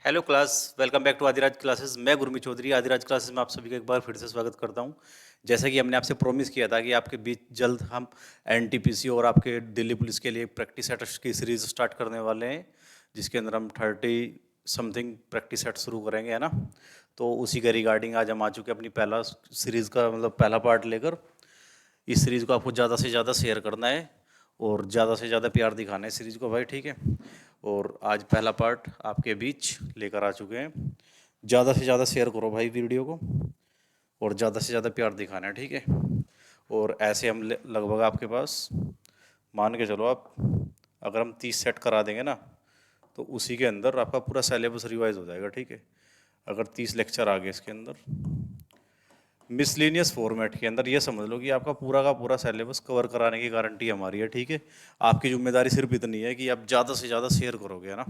Hello class, welcome back to Adiraj classes. मैं Gurmeet Chaudhary Adiraj classes में आप सभी का एक बार फिर से स्वागत करता हूं। जैसा कि हमने आपसे प्रॉमिस किया था कि आपके बीच जल्द हम एनटीपीसी और आपके दिल्ली पुलिस के लिए प्रैक्टिस सेट्स की सीरीज स्टार्ट करने वाले हैं, जिसके अंदर हम 30 समथिंग प्रैक्टिस सेट शुरू करेंगे, है ना। तो उसी के रिगार्डिंग आज हम आ चुके हैं अपनी पहला सीरीज़ का मतलब पहला पार्ट लेकर। इस सीरीज़ को आपको ज़्यादा से ज़्यादा शेयर करना है और ज़्यादा से ज़्यादा प्यार दिखाना है सीरीज़ को भाई, ठीक है। और आज पहला पार्ट आपके बीच लेकर आ चुके हैं। ज़्यादा से ज़्यादा शेयर करो भाई वीडियो को और ज़्यादा से ज़्यादा प्यार दिखाना है, ठीक है। और ऐसे हम लगभग आपके पास मान के चलो आप, अगर हम 30 सेट करा देंगे ना तो उसी के अंदर आपका पूरा सिलेबस रिवाइज हो जाएगा, ठीक है। अगर 30 लेक्चर आ गए इसके अंदर मिसलेनियस फॉर्मेट के अंदर, ये समझ लो कि आपका पूरा का पूरा सिलेबस कवर कराने की गारंटी हमारी है, ठीक है। आपकी जिम्मेदारी सिर्फ इतनी है कि आप ज़्यादा से ज़्यादा शेयर करोगे, है ना।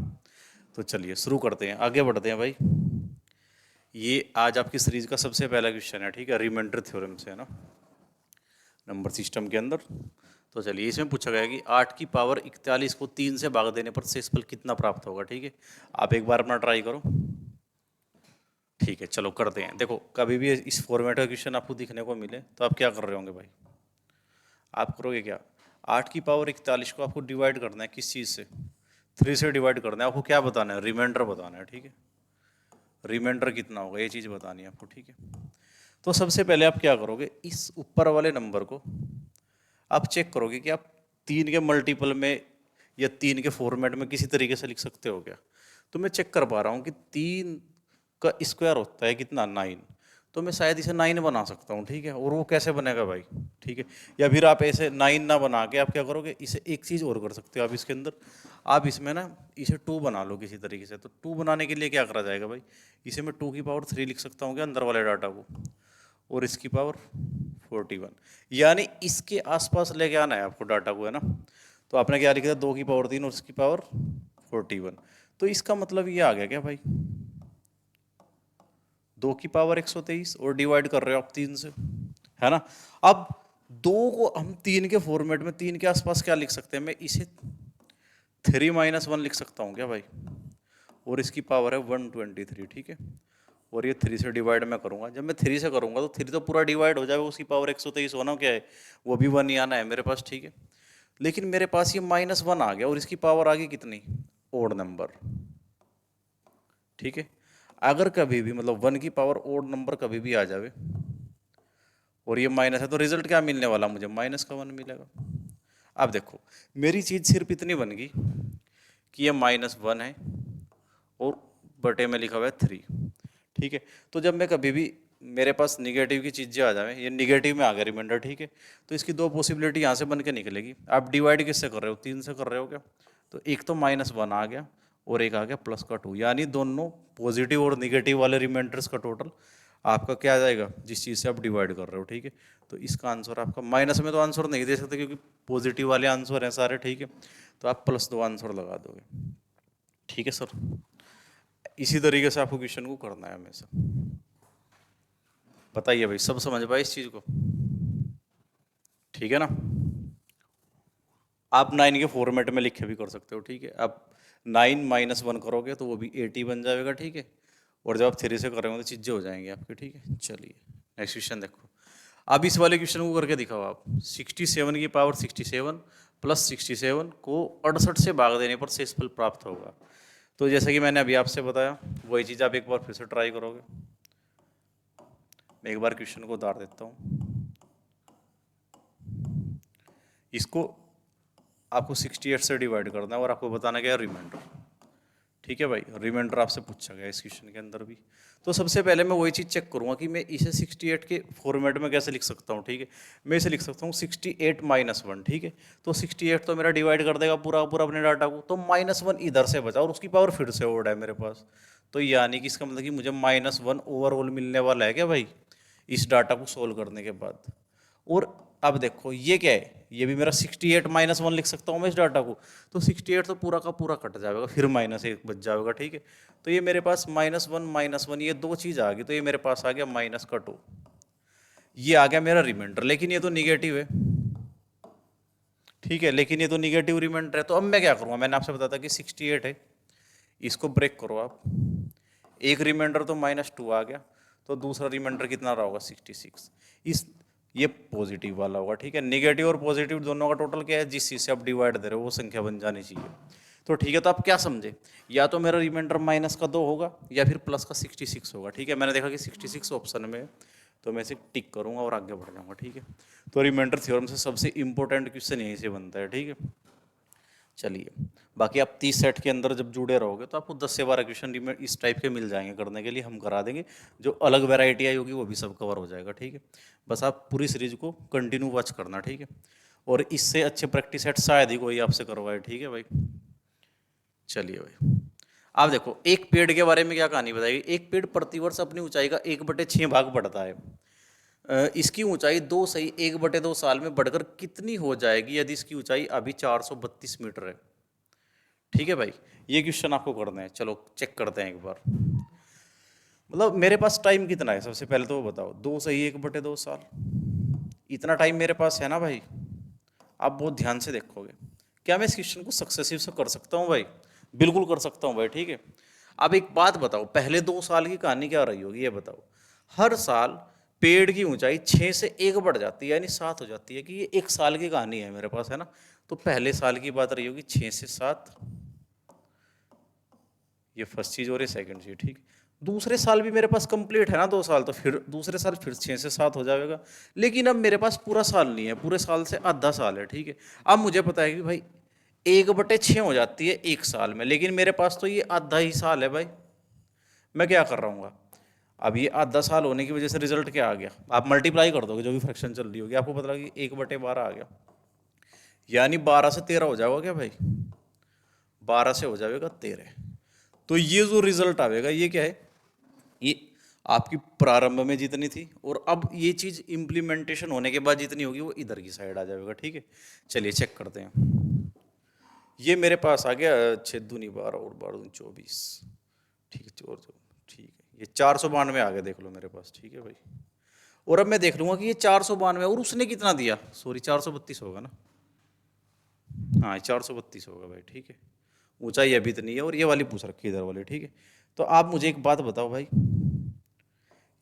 तो चलिए शुरू करते हैं, आगे बढ़ते हैं भाई। ये आज आपकी सीरीज का सबसे पहला क्वेश्चन है, ठीक है, रिमाइंडर थ्योरम से, है ना, नंबर सिस्टम के अंदर। तो चलिए इसमें पूछा गया कि 8 की पावर 41 को 3 से भाग देने पर शेषफल कितना प्राप्त होगा, ठीक है। आप एक बार अपना ट्राई करो, ठीक है। चलो करते हैं। देखो, कभी भी इस फॉर्मेट का क्वेश्चन आपको दिखने को मिले तो आप क्या कर रहे होंगे भाई, आप करोगे क्या, 8 की पावर 41 को आपको डिवाइड करना है किस चीज़ से, 3 से डिवाइड करना है। आपको क्या बताना है, रिमाइंडर बताना है, ठीक है। रिमाइंडर कितना होगा ये चीज़ बतानी है आपको, ठीक है। तो सबसे पहले आप क्या करोगे, इस ऊपर वाले नंबर को आप चेक करोगे कि आप 3 के मल्टीपल में या 3 के फॉर्मेट में किसी तरीके से लिख सकते हो क्या। तो मैं चेक कर पा रहा हूँ कि 3 का स्क्वायर होता है कितना, 9। तो मैं शायद इसे 9 बना सकता हूँ, ठीक है। और वो कैसे बनेगा भाई, ठीक है। या फिर आप ऐसे 9 ना बना के आप क्या करोगे, इसे एक चीज़ और कर सकते हो आप इसके अंदर, आप इसमें ना इसे 2 बना लो किसी तरीके से। तो 2 बनाने के लिए क्या करा जाएगा भाई, इसे मैं 2 की पावर 3 लिख सकता हूँ क्या अंदर वाले डाटा को, और इसकी पावर 41, यानी इसके आसपास लेके आना है आपको डाटा को, है ना। तो आपने क्या लिखा था, 2 की पावर 3 और इसकी पावर 41। तो इसका मतलब ये आ गया क्या भाई, 2 की पावर 123 और डिवाइड कर रहे हो आप 3 से, है ना। अब 2 को हम 3 के फॉर्मेट में 3 के आसपास क्या लिख सकते हैं, मैं इसे 3 - 1 लिख सकता हूँ क्या भाई, और इसकी पावर है 123, ठीक है। और ये 3 से डिवाइड मैं करूँगा, जब मैं 3 से करूँगा तो 3 तो पूरा डिवाइड हो जाएगा, उसकी पावर 123 होना क्या है, वो भी 1 ही आना है मेरे पास, ठीक है। लेकिन मेरे पास ये -1 आ गया और इसकी पावर आ गई कितनी, ओड नंबर, ठीक है। अगर कभी भी मतलब 1 की पावर ओड नंबर कभी भी आ जावे और ये माइनस है तो रिजल्ट क्या मिलने वाला मुझे, -1 मिलेगा। अब देखो, मेरी चीज़ सिर्फ इतनी बन गई कि ये -1 है और बटे में लिखा हुआ है 3, ठीक है। तो जब मैं कभी भी मेरे पास निगेटिव की चीज़ें आ जाए, ये निगेटिव में आ गया रिमाइंडर, ठीक है। तो इसकी 2 पॉसिबिलिटी यहाँ से बन के निकलेगी। आप डिवाइड किससे कर रहे हो, 3 से कर रहे हो क्या, तो एक तो -1 आ गया और एक आ गया +2, यानी दोनों पॉजिटिव और निगेटिव वाले रिमाइंडर्स का टोटल आपका क्या आ जाएगा, जिस चीज़ से आप डिवाइड कर रहे हो, ठीक है। तो इसका आंसर आपका, माइनस में तो आंसर नहीं दे सकते क्योंकि पॉजिटिव वाले आंसर हैं सारे, ठीक है। तो आप +2 आंसर लगा दोगे, ठीक है सर। इसी तरीके से आपको क्वेश्चन को करना है हमेशा। बताइए भाई, सब समझ पाए इस चीज़ को, ठीक है ना। आप 9 के फॉर्मेट में लिख के भी कर सकते हो, ठीक है। आप 9 - 1 करोगे तो वो भी 80 बन जाएगा, ठीक है। और जब आप 3 से करोगे तो चीज़ें हो जाएंगी आपकी, ठीक है। चलिए नेक्स्ट क्वेश्चन देखो। अब इस वाले क्वेश्चन को करके दिखाओ आप, 67 की पावर 67 प्लस 67 को 68 से भाग देने पर शेषफल प्राप्त होगा। तो जैसे कि मैंने अभी आपसे बताया वही चीज़ आप एक बार फिर से ट्राई करोगे। मैं एक बार क्वेश्चन को उतार देता हूँ। इसको आपको 68 से डिवाइड करना है और आपको बताना क्या है, रिमाइंडर, ठीक है भाई। रिमाइंडर आपसे पूछा गया इस क्वेश्चन के अंदर भी। तो सबसे पहले मैं वही चीज़ चेक करूंगा कि मैं इसे 68 के फॉर्मेट में कैसे लिख सकता हूँ, ठीक है। मैं इसे लिख सकता हूँ 68 - 1, ठीक है। तो 68 तो मेरा डिवाइड कर देगा पूरा पूरा अपने डाटा को, तो -1 इधर से बचा और उसकी पावर फिर से ओड है मेरे पास। तो यानी कि इसका मतलब कि मुझे -1 ओवरऑल मिलने वाला है क्या भाई, इस डाटा को सोल्व करने के बाद। और अब देखो ये क्या है, ये भी मेरा 68 - 1 लिख सकता हूँ मैं इस डाटा को। तो 68 तो पूरा का पूरा कट जाएगा, फिर -1 बच जाएगा, ठीक है। तो ये मेरे पास -1 ये दो चीज़ आ गई, तो ये मेरे पास आ गया -2, ये आ गया मेरा रिमाइंडर। लेकिन ये तो निगेटिव है, ठीक है। लेकिन ये तो निगेटिव रिमाइंडर है, तो अब मैं क्या करूँगा, मैंने आपसे बताया था कि 68 है, इसको ब्रेक करो आप, एक रिमाइंडर तो -2 आ गया, तो दूसरा रिमाइंडर कितना रहा होगा 66। इस ये पॉजिटिव वाला होगा, ठीक है। नेगेटिव और पॉजिटिव दोनों का टोटल क्या है, जिस चीज से आप डिवाइड दे रहे हो वो संख्या बन जानी चाहिए। तो ठीक है, तो आप क्या समझे, या तो मेरा रिमाइंडर -2 होगा या फिर प्लस का 66 होगा, ठीक है। मैंने देखा कि 66 ऑप्शन में, तो मैं इसे टिक करूंगा और आगे बढ़ जाऊंगा, ठीक है। तो रिमाइंडर थ्योरम से सबसे इंपॉर्टेंट क्वेश्चन यहीं से बनता है, ठीक है। चलिए, बाकी आप 30 सेट के अंदर जब जुड़े रहोगे तो आपको 10 से 12 क्वेश्चन इस टाइप के मिल जाएंगे करने के लिए, हम करा देंगे। जो अलग वैरायटी आई होगी वो भी सब कवर हो जाएगा, ठीक है। बस आप पूरी सीरीज को कंटिन्यू वॉच करना, ठीक है। और इससे अच्छे प्रैक्टिस सेट शायद ही कोई आपसे करवाए, ठीक है भाई। चलिए भाई, आप देखो एक पेड़ के बारे में क्या कहानी बताएगी। एक पेड़ प्रतिवर्ष अपनी ऊंचाई का 1/6 भाग बढ़ता है। इसकी ऊंचाई 2 सही 1/2 साल में बढ़कर कितनी हो जाएगी यदि इसकी ऊंचाई अभी 432 मीटर है, ठीक है भाई। ये क्वेश्चन आपको करना है, चलो चेक करते हैं एक बार। मतलब मेरे पास टाइम कितना है, सबसे पहले तो वो बताओ। 2 सही 1/2 साल, इतना टाइम मेरे पास है ना भाई। आप बहुत ध्यान से देखोगे, क्या मैं इस क्वेश्चन को सक्सेसिव से कर सकता हूँ भाई? बिल्कुल कर सकता हूँ भाई, ठीक है। अब एक बात बताओ, पहले 2 साल की कहानी क्या रही होगी ये बताओ। हर साल पेड़ की ऊंचाई 6 से 1 बढ़ जाती है, यानी 7 हो जाती है, कि ये 1 साल की कहानी है मेरे पास, है ना। तो पहले साल की बात रही होगी 6 से 7, ये फर्स्ट चीज और ये सेकंड चीज, ठीक। दूसरे साल भी मेरे पास कंप्लीट है ना 2 साल, तो फिर दूसरे साल फिर 6 से 7 हो जाएगा। लेकिन अब मेरे पास पूरा साल नहीं है, पूरे साल से आधा साल है, ठीक है। अब मुझे पता है कि भाई 1/6 हो जाती है 1 साल में, लेकिन मेरे पास तो ये आधा ही साल है भाई। मैं क्या कर रहा हूँ, अब ये आधा साल होने की वजह से रिजल्ट क्या आ गया, आप मल्टीप्लाई कर दोगे जो भी फ्रैक्शन चल रही होगी, आपको पता लगा कि 1/12 आ गया, यानी 12 से 13 हो जाएगा क्या भाई? 12 से हो जाएगा 13। तो ये जो रिजल्ट आएगा ये क्या है, ये आपकी प्रारंभ में जितनी थी और अब ये चीज इंप्लीमेंटेशन होने के बाद जितनी होगी वो इधर की साइड आ जाएगा, ठीक है। चलिए चेक करते हैं। ये मेरे पास आ गया 6 दूनी 12 और 12 दूनी 24, ठीक है। और ठीक है, ये 492 आ गया, देख लो मेरे पास, ठीक है भाई। और अब मैं देख लूंगा कि ये 492 और उसने कितना दिया, सॉरी 432 होगा ना, हाँ 432 होगा भाई, ठीक है। ऊंचाई अभी इतनी है और ये वाली पूछ रखी है इधर वाली, ठीक है। तो आप मुझे एक बात बताओ भाई,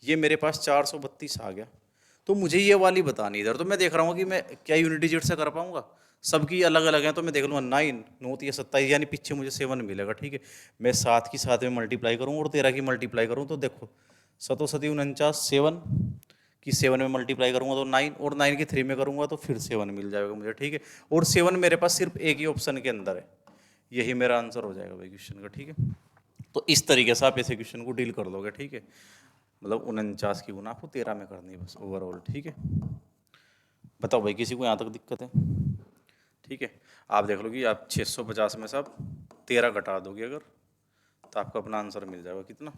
ये मेरे पास 432 आ गया, तो मुझे ये वाली बतानी इधर। तो मैं देख रहा हूँ कि मैं क्या यूनिट डिजिट से कर पाऊंगा, सबकी अलग अलग है, तो मैं देख लूँगा 9 9 या 27, यानी पीछे मुझे 7 मिलेगा, ठीक है। मैं 7 की 7 में मल्टीप्लाई करूँ और 13 की मल्टीप्लाई करूँ, तो देखो 7 7 49, 7 की 7 में मल्टीप्लाई करूँगा तो 9, और 9 की 3 में करूँगा तो फिर 7 मिल जाएगा मुझे, ठीक है। और 7 मेरे पास सिर्फ एक ही ऑप्शन के अंदर है, यही मेरा आंसर हो जाएगा भाई क्वेश्चन का, ठीक है। तो इस तरीके से आप ऐसे क्वेश्चन को डील कर लोगे, ठीक है। मतलब 49 की गुना आपको 13 में करनी है बस ओवरऑल, ठीक है। बताओ भाई किसी को यहाँ तक दिक्कत है? ठीक है, आप देख लो कि आप 650 में से आप 13 घटा दोगे अगर, तो आपको अपना आंसर मिल जाएगा कितना,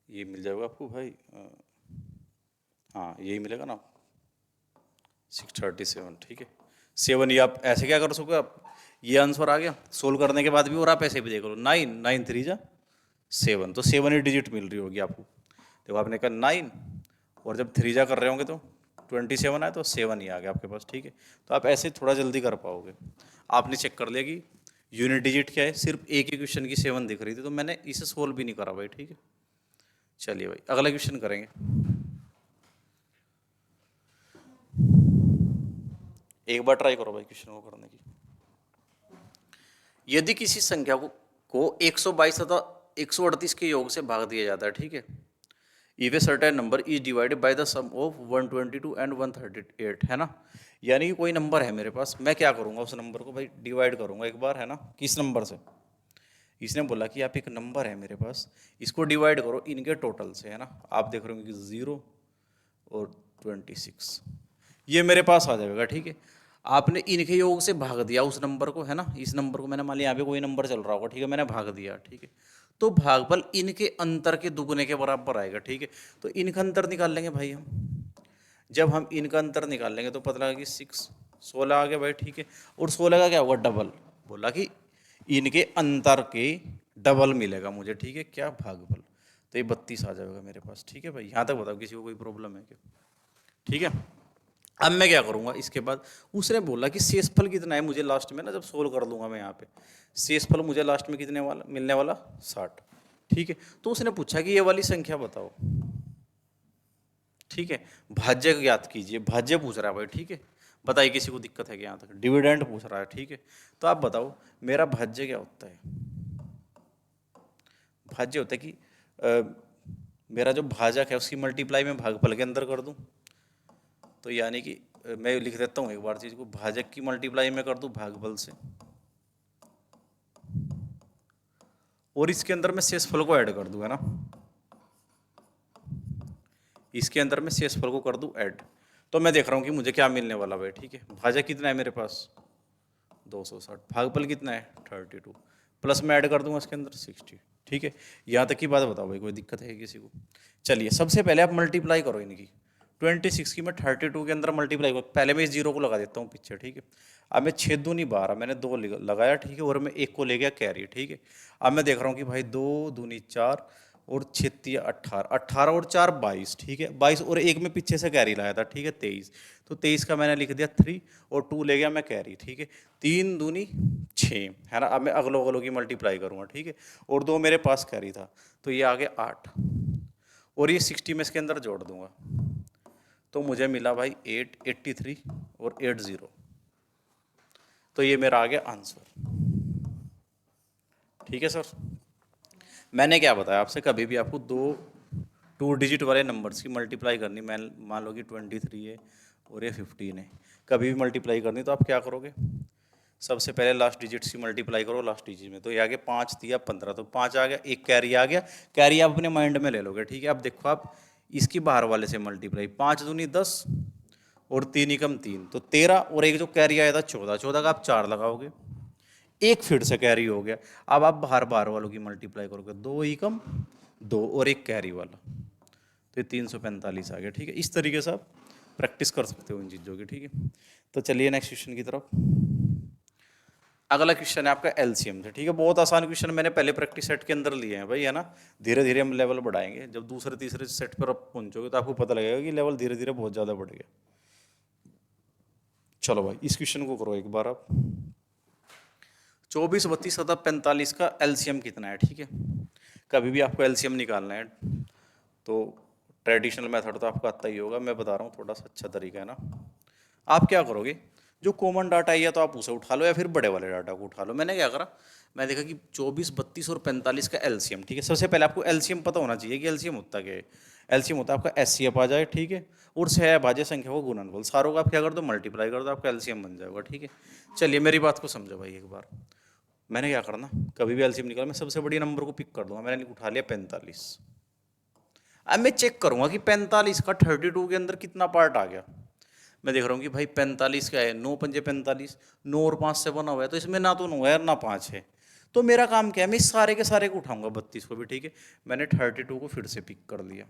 ये मिल जाएगा आपको भाई, हाँ यही मिलेगा ना, 637, ठीक है। 7 ये आप ऐसे क्या कर सकोगे आप, ये आंसर आ गया सोल्व करने के बाद भी, और आप ऐसे भी देख लो 9 9 3 जा 7, तो 7 ही डिजिट मिल रही होगी आपको। देखो आपने कहा 9, और जब 3 जा कर रहे होंगे तो 27 आए, तो 7 ही आ गया आपके पास, ठीक है। तो आप ऐसे थोड़ा जल्दी कर पाओगे। आपने चेक कर लिया कि यूनिट डिजिट क्या है, सिर्फ एक ही क्वेश्चन की 7 दिख रही थी, तो मैंने इसे सोल्व भी नहीं करा भाई, ठीक है। चलिए भाई अगला क्वेश्चन करेंगे। एक बार ट्राई करो भाई क्वेश्चन को करने की। यदि किसी संख्या को 122 तथा 138 के योग से भाग दिया जाता है, ठीक है। If a certain number is divided by the sum of 122 and 138, है ना। यानी कि कोई नंबर है मेरे पास, मैं क्या करूंगा उस नंबर को भाई डिवाइड करूंगा एक बार, है ना। किस नंबर से, इसने बोला कि आप एक नंबर है मेरे पास, इसको डिवाइड करो इनके टोटल से, है ना। आप देख रहे हो कि 0 और 26, ये मेरे पास आ जाएगा, ठीक है। आपने इनके योग से भाग दिया उस नंबर को, है ना। इस नंबर को मैंने मान लिया यहाँ पे कोई नंबर चल रहा होगा, ठीक है, मैंने भाग दिया, ठीक है। तो भागफल इनके अंतर के दुगने के बराबर आएगा, ठीक है। तो इनका अंतर निकाल लेंगे भाई हम। जब हम इनका अंतर निकाल लेंगे तो पता लगा कि 16 आ गया भाई, ठीक है। और 16 का क्या हुआ, डबल। बोला कि इनके अंतर के डबल मिलेगा मुझे, ठीक है, क्या भागफल। तो ये 32 आ जाएगा मेरे पास, ठीक है भाई। यहाँ तक बताओ किसी को कोई प्रॉब्लम है क्या? ठीक है, अब मैं क्या करूंगा इसके बाद, उसने बोला कि शेषफल कितना है मुझे लास्ट में ना, जब सोल्व कर लूंगा मैं यहाँ पे, शेषफल मुझे लास्ट में कितने वाला मिलने वाला 60। ठीक है, तो उसने पूछा कि ये वाली संख्या बताओ। ठीक है, भाज्य ज्ञात कीजिए, भाज्य पूछ रहा है भाई। ठीक है, बताइए किसी को दिक्कत है कि यहाँ तक डिविडेंड पूछ रहा है। ठीक है, तो आप बताओ मेरा भाज्य क्या होता है। भाज्य होता है कि मेरा जो भाजक है उसकी मल्टीप्लाई में भागफल के अंदर कर दूं। तो यानी कि मैं लिख देता हूँ एक बार चीज को, भाजक की मल्टीप्लाई में कर दूं भागफल से, और इसके अंदर मैं शेषफल को ऐड कर दूं, है ना। इसके अंदर मैं शेषफल को कर दूं ऐड, तो मैं देख रहा हूँ कि मुझे क्या मिलने वाला भाई। ठीक है, भाजक कितना है मेरे पास 260, भागफल कितना है 32, प्लस में ऐड कर दूंगा इसके अंदर 60। ठीक है, यहाँ तक की बात बताओ भाई, कोई दिक्कत है किसी को। चलिए सबसे पहले आप मल्टीप्लाई करो इनकी, 26 की मैं 32 के अंदर मल्टीप्लाई करो। पहले मैं इस जीरो को लगा देता हूँ पीछे। ठीक है, अब मैं 6 दूनी 12, मैंने 2 लगाया। ठीक है, और मैं एक को ले गया कैरी। ठीक है, अब मैं देख रहा हूँ कि भाई 2 दूनी 4 और 6 तिया 18, 18 और 4 22। ठीक है, 22 और एक में पीछे से कैरी लाया था। ठीक है, 23, तो 23 का मैंने लिख दिया 3 और 2 ले गया मैं कैरी। ठीक है, 3 दूनी 6, है ना। अब मैं अगलो अगलो की मल्टीप्लाई करूँगा। ठीक है, और 2 मेरे पास कैरी था, तो ये आ गया 8, और ये 60 में इसके अंदर जोड़ दूंगा, तो मुझे मिला भाई 8, 83 और 80, तो ये मेरा आ गया आंसर। ठीक है सर, मैंने क्या बताया आपसे, कभी भी आपको 2 डिजिट वाले नंबर्स की मल्टीप्लाई करनी, मैं मान लो कि 23 है और ये 15 है, कभी भी मल्टीप्लाई करनी, तो आप क्या करोगे, सबसे पहले लास्ट डिजिट्स की मल्टीप्लाई करो लास्ट डिजिट में। तो ये आ गया 5 तिया 15, तो 5 आ गया, एक कैरी आ गया, कैरी आप अपने माइंड में ले लोगे। ठीक है, अब देखो आप इसकी बाहर वाले से मल्टीप्लाई, 5 दूनी 10 और 3 एकम 3, तो 13, और एक जो कैरी आया था 14, 14 का आप 4 लगाओगे, एक फिर से कैरी हो गया। अब आप बाहर बाहर वालों की मल्टीप्लाई करोगे, 2 एकम 2 और एक कैरी वाला, तो ये 345 आ गया। ठीक है, इस तरीके से आप प्रैक्टिस कर सकते हो इन चीज़ों की। ठीक है, तो चलिए नेक्स्ट क्वेश्चन की तरफ। अगला क्वेश्चन है आपका एलसीएम से। ठीक है, बहुत आसान क्वेश्चन मैंने पहले प्रैक्टिस सेट के अंदर लिए हैं भाई, है ना। धीरे धीरे हम लेवल बढ़ाएंगे, जब दूसरे तीसरे सेट पर आप पहुंचोगे तो आपको पता लगेगा कि लेवल धीरे धीरे बहुत ज़्यादा बढ़ गया। चलो भाई इस क्वेश्चन को करो एक बार आप। 24, 32 तथा 45 का एलसीएम कितना है। ठीक है, कभी भी आपको एलसीएम निकालना है तो ट्रेडिशनल मेथड तो आपको आता ही होगा, मैं बता रहा हूँ थोड़ा सा अच्छा तरीका है ना। आप क्या करोगे, जो कॉमन डाटा है या तो आप उसे उठा लो या फिर बड़े वाले डाटा को उठा लो। मैंने क्या करा, मैं देखा कि 24, 32 और 45 का एलसीएम। ठीक है, सबसे पहले आपको एलसीएम पता होना चाहिए कि एलसीएम होता क्या है। एलसीएम होता है आपका एचसीएफ आ जाए। ठीक है, और छह भाज्य संख्या को गुणनफल, सारों का आप क्या कर दो मल्टीप्लाई कर दो, आपका एलसीएम बन जाएगा। ठीक है, चलिए मेरी बात को समझो भाई एक बार। मैंने क्या करना, कभी भी एलसीएम निकाला, मैं सबसे बड़ी नंबर को पिक कर दूंगा। मैंने उठा लिया 45। अब मैं चेक करूंगा कि 45 का 32 के अंदर कितना पार्ट आ गया। मैं देख रहा हूँ कि भाई 45 क्या है, 9 पंजे 45, 9 और 5 से बना हुआ है, तो इसमें ना तो 9 है ना 5 है। तो मेरा काम क्या है, मैं इस सारे के सारे को उठाऊंगा, 32 को भी। ठीक है, मैंने 32 को फिर से पिक कर लिया।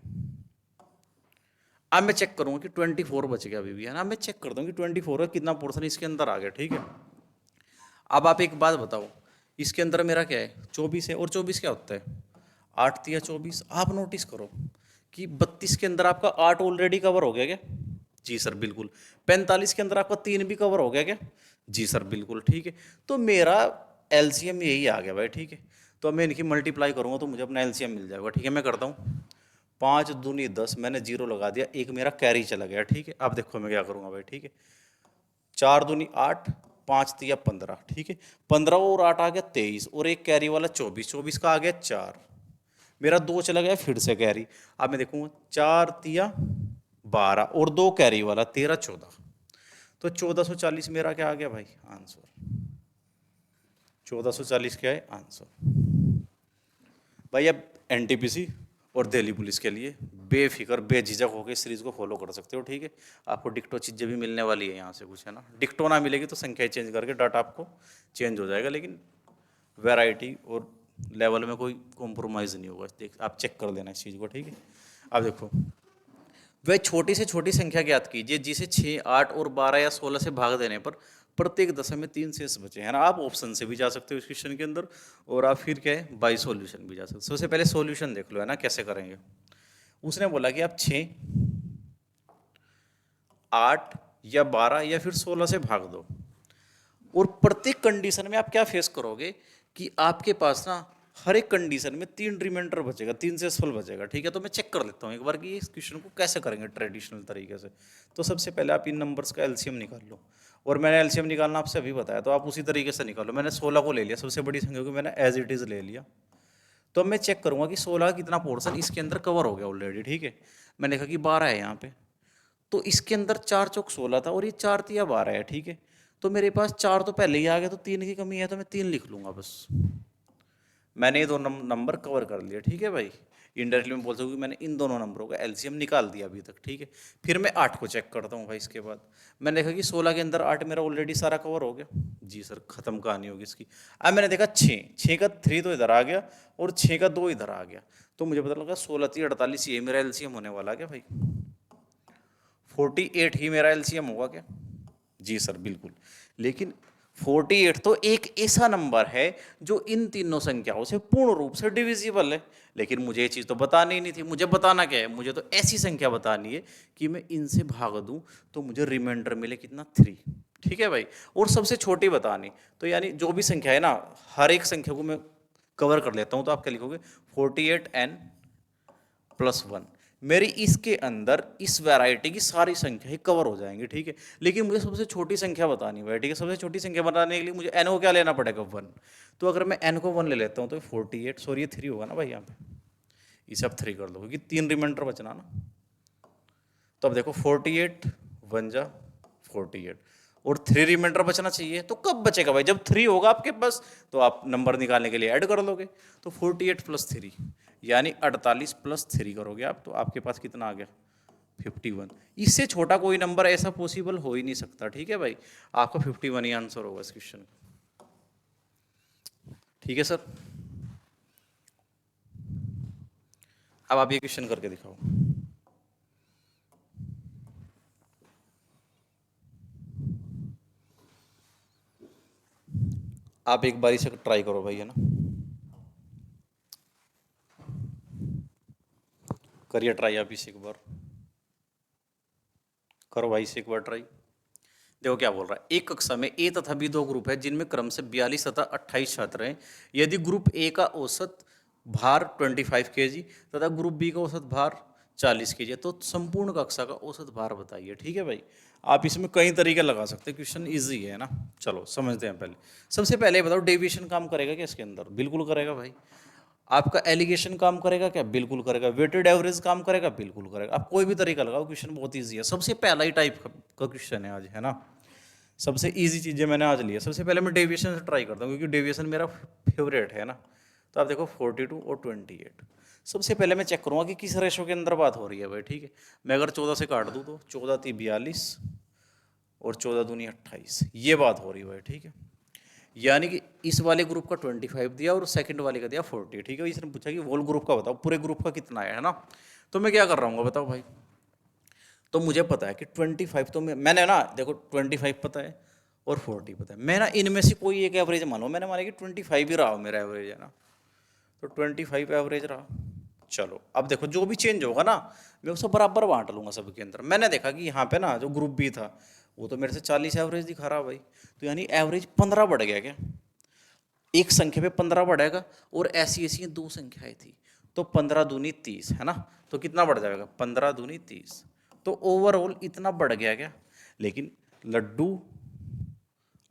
अब मैं चेक करूंगा कि 24 बच गया अभी भी, है ना। मैं चेक करता हूँ कि 24 का कितना पोर्शन इसके अंदर आ गया। ठीक है, अब आप एक बात बताओ, इसके अंदर मेरा क्या है 24 है, और 24 क्या होता है 8 तिया 24। आप नोटिस करो कि 32 के अंदर आपका 8 ऑलरेडी कवर हो गया क्या, जी सर बिल्कुल। 45 के अंदर आपका 3 भी कवर हो गया क्या, जी सर बिल्कुल। ठीक है, तो मेरा एलसीएम यही आ गया भाई। ठीक है, तो अब मैं इनकी मल्टीप्लाई करूंगा तो मुझे अपना एलसीएम मिल जाएगा। ठीक है, मैं करता हूँ 5 दूनी 10, मैंने जीरो लगा दिया, एक मेरा कैरी चला गया। ठीक है, अब देखो मैं क्या करूंगा भाई। ठीक है, 4 दूनी 8, 5 तिया 15। ठीक है, 15 और 8 आ गया 23, और एक कैरी वाला 24, 24 का आ गया 4, मेरा 2 चला गया फिर से कैरी। अब मैं देखूंगा 4 तिया 12 और 2 कैरी वाला 13, 14, तो 1440 मेरा क्या आ गया भाई आंसर। 1440 क्या है आंसर भाई। अब एनटीपीसी और दिल्ली पुलिस के लिए बेफिक्र बेझिझक होकर इस सीरीज को फॉलो कर सकते हो। ठीक है, आपको डिक्टो चीज़ें भी मिलने वाली है यहाँ से कुछ, है ना। डिक्टो ना मिलेगी तो संख्या चेंज करके डाटा आपको चेंज हो जाएगा, लेकिन वैरायटी और लेवल में कोई कॉम्प्रोमाइज़ नहीं होगा। देख आप चेक कर लेना इस चीज़ को। ठीक है, अब देखो, वह छोटी से छोटी संख्या ज्ञात कीजिए जिसे 6, 8 और 12 या 16 से भाग देने पर प्रत्येक दशा में 3 शेष बचे, है ना। आप ऑप्शन से भी जा सकते हो इस क्वेश्चन के अंदर, और आप फिर क्या है बाई सॉल्यूशन भी जा सकते हो। सबसे पहले सॉल्यूशन देख लो, है ना, कैसे करेंगे। उसने बोला कि आप 6, 8 या 12 या फिर 16 से भाग दो। और प्रत्येक कंडीशन में आप क्या फेस करोगे कि आपके पास ना हर एक कंडीशन में 3 रिमाइंडर बचेगा, 3 शेषफल बचेगा। ठीक है, तो मैं चेक कर लेता हूँ एक बार कि इस क्वेश्चन को कैसे करेंगे ट्रेडिशनल तरीके से। तो सबसे पहले आप इन नंबर्स का एलसीएम निकाल लो, और मैंने एलसीएम निकालना आपसे अभी बताया, तो आप उसी तरीके से निकालो। मैंने 16 को ले लिया, सबसे बड़ी संख्या को मैंने एज इट इज ले लिया। तो अब मैं चेक करूंगा कि 16 कितना पोर्शन इसके अंदर कवर हो गया ऑलरेडी। ठीक है, मैंने देखा कि 12 है यहाँ पे, तो इसके अंदर 4 चौक 16 था और ये 4 या 12 है। ठीक है, तो मेरे पास 4 तो पहले ही आ गया, तो 3 की कमी है, तो मैं 3 लिख लूंगा बस। मैंने ये दो नंबर कवर कर लिए। ठीक है भाई, इनडायरेक्टली मैं बोल सकूँ कि मैंने इन दोनों नंबरों का एलसीएम निकाल दिया अभी तक। ठीक है, फिर मैं 8 को चेक करता हूँ भाई। इसके बाद मैंने देखा कि 16 के अंदर 8 मेरा ऑलरेडी सारा कवर हो गया। जी सर, खत्म कहानी होगी इसकी। अब मैंने देखा 6 का 3 तो इधर आ गया और 6 का 2 इधर आ गया, तो मुझे पता लगा 16 3 48, ये मेरा एलसीएम होने वाला क्या भाई? 48 ही मेरा एलसीएम होगा क्या? जी सर बिल्कुल। लेकिन 48 तो एक ऐसा नंबर है जो इन तीनों संख्याओं से पूर्ण रूप से डिविजिबल है। लेकिन मुझे ये चीज़ तो बतानी ही नहीं थी। मुझे बताना क्या है? मुझे तो ऐसी संख्या बतानी है कि मैं इनसे भाग दूं तो मुझे रिमाइंडर मिले कितना? 3। ठीक है भाई, और सबसे छोटी बतानी, तो यानी जो भी संख्या है ना, हर एक संख्या को मैं कवर कर लेता हूं। तो आप क्या लिखोगे? 48n+1। मेरी इसके अंदर इस वैरायटी की सारी संख्या ही कवर हो जाएंगी। ठीक है, लेकिन मुझे सबसे छोटी संख्या बतानी है। ठीक है, सबसे छोटी संख्या बताने के लिए मुझे एन को क्या लेना पड़ेगा? 1। तो अगर मैं एन को 1 ले लेता हूँ तो 48, सॉरी ये 3 होगा ना भाई यहाँ पे, इसे आप 3 कर दो क्योंकि 3 रिमाइंडर बचना ना। तो अब देखो 48 1 जा 48 और 3 रिमाइंडर बचना चाहिए। तो कब बचेगा भाई? जब 3 होगा आपके पास, तो आप नंबर निकालने के लिए ऐड कर लोगे। तो 48 + 3 यानी 48 + 3 करोगे आप, तो आपके पास कितना आ गया? 51। इससे छोटा कोई नंबर ऐसा पॉसिबल हो ही नहीं सकता। ठीक है भाई, आपका 51 ही आंसर होगा इस क्वेश्चन का। ठीक है सर, अब आप ये क्वेश्चन करके दिखाओ। आप एक बारी से ट्राई करो भाई, है ना? करिए ट्राई आप इसे एक बार, करो भाई इसे एक बार ट्राई। देखो क्या बोल रहा है, एक कक्षा में ए तथा बी दो ग्रुप है जिनमें क्रम से 42 तथा 28 छात्र हैं। यदि ग्रुप ए का औसत भार 25 kg तथा ग्रुप बी का औसत भार 40 kg है, तो संपूर्ण कक्षा का औसत भार बताइए। ठीक है भाई, आप इसमें कई तरीके लगा सकते हैं, क्वेश्चन इजी है ना। चलो समझते हैं। पहले सबसे पहले बताओ, डेविएशन काम करेगा क्या इसके अंदर? बिल्कुल करेगा भाई। आपका एलिगेशन काम करेगा क्या? बिल्कुल करेगा। वेटेड एवरेज काम करेगा? बिल्कुल करेगा। आप कोई भी तरीका लगाओ, क्वेश्चन बहुत ईजी है। सबसे पहला ही टाइप का क्वेश्चन है आज, है ना? सबसे इजी चीज़ें मैंने आज ली है। सबसे पहले मैं डेविएशन से ट्राई करता हूँ क्योंकि डेविएशन मेरा फेवरेट है ना। तो आप देखो 42 और 28। सबसे पहले मैं चेक करूँगा कि किस रेशो के अंदर बात हो रही है भाई। ठीक है, मैं अगर 14 से काट दूँ तो 14 × 42 और 14 दूनी 28, ये बात हो रही है भाई। ठीक है, यानी कि इस वाले ग्रुप का 25 दिया और सेकंड वाले का दिया 40। ठीक है, इसने पूछा कि होल ग्रुप का बताओ, पूरे ग्रुप का कितना है ना? तो मैं क्या कर रहा हूँ बताओ भाई। तो मुझे पता है कि 25 तो मैंने ना, देखो 25 पता है और 40 पता है। मैं ना इनमें से कोई एक एवरेज मान लो, मैंने माना कि 25 ही रहा मेरा एवरेज, है ना? तो 25 एवरेज रहा। चलो अब देखो, जो भी चेंज होगा ना मैं उसे बराबर बांट लूंगा सबके अंदर। मैंने देखा कि यहाँ पे ना जो ग्रुप बी था वो तो मेरे से 40 एवरेज दिखा रहा भाई, तो यानी एवरेज 15 बढ़ गया क्या? एक संख्या पे 15 बढ़ेगा और ऐसी ऐसी दो संख्याएं थी, तो 15 दूनी 30, है ना? तो कितना बढ़ जाएगा? 15 दूनी 30। तो ओवरऑल इतना बढ़ गया क्या? लेकिन लड्डू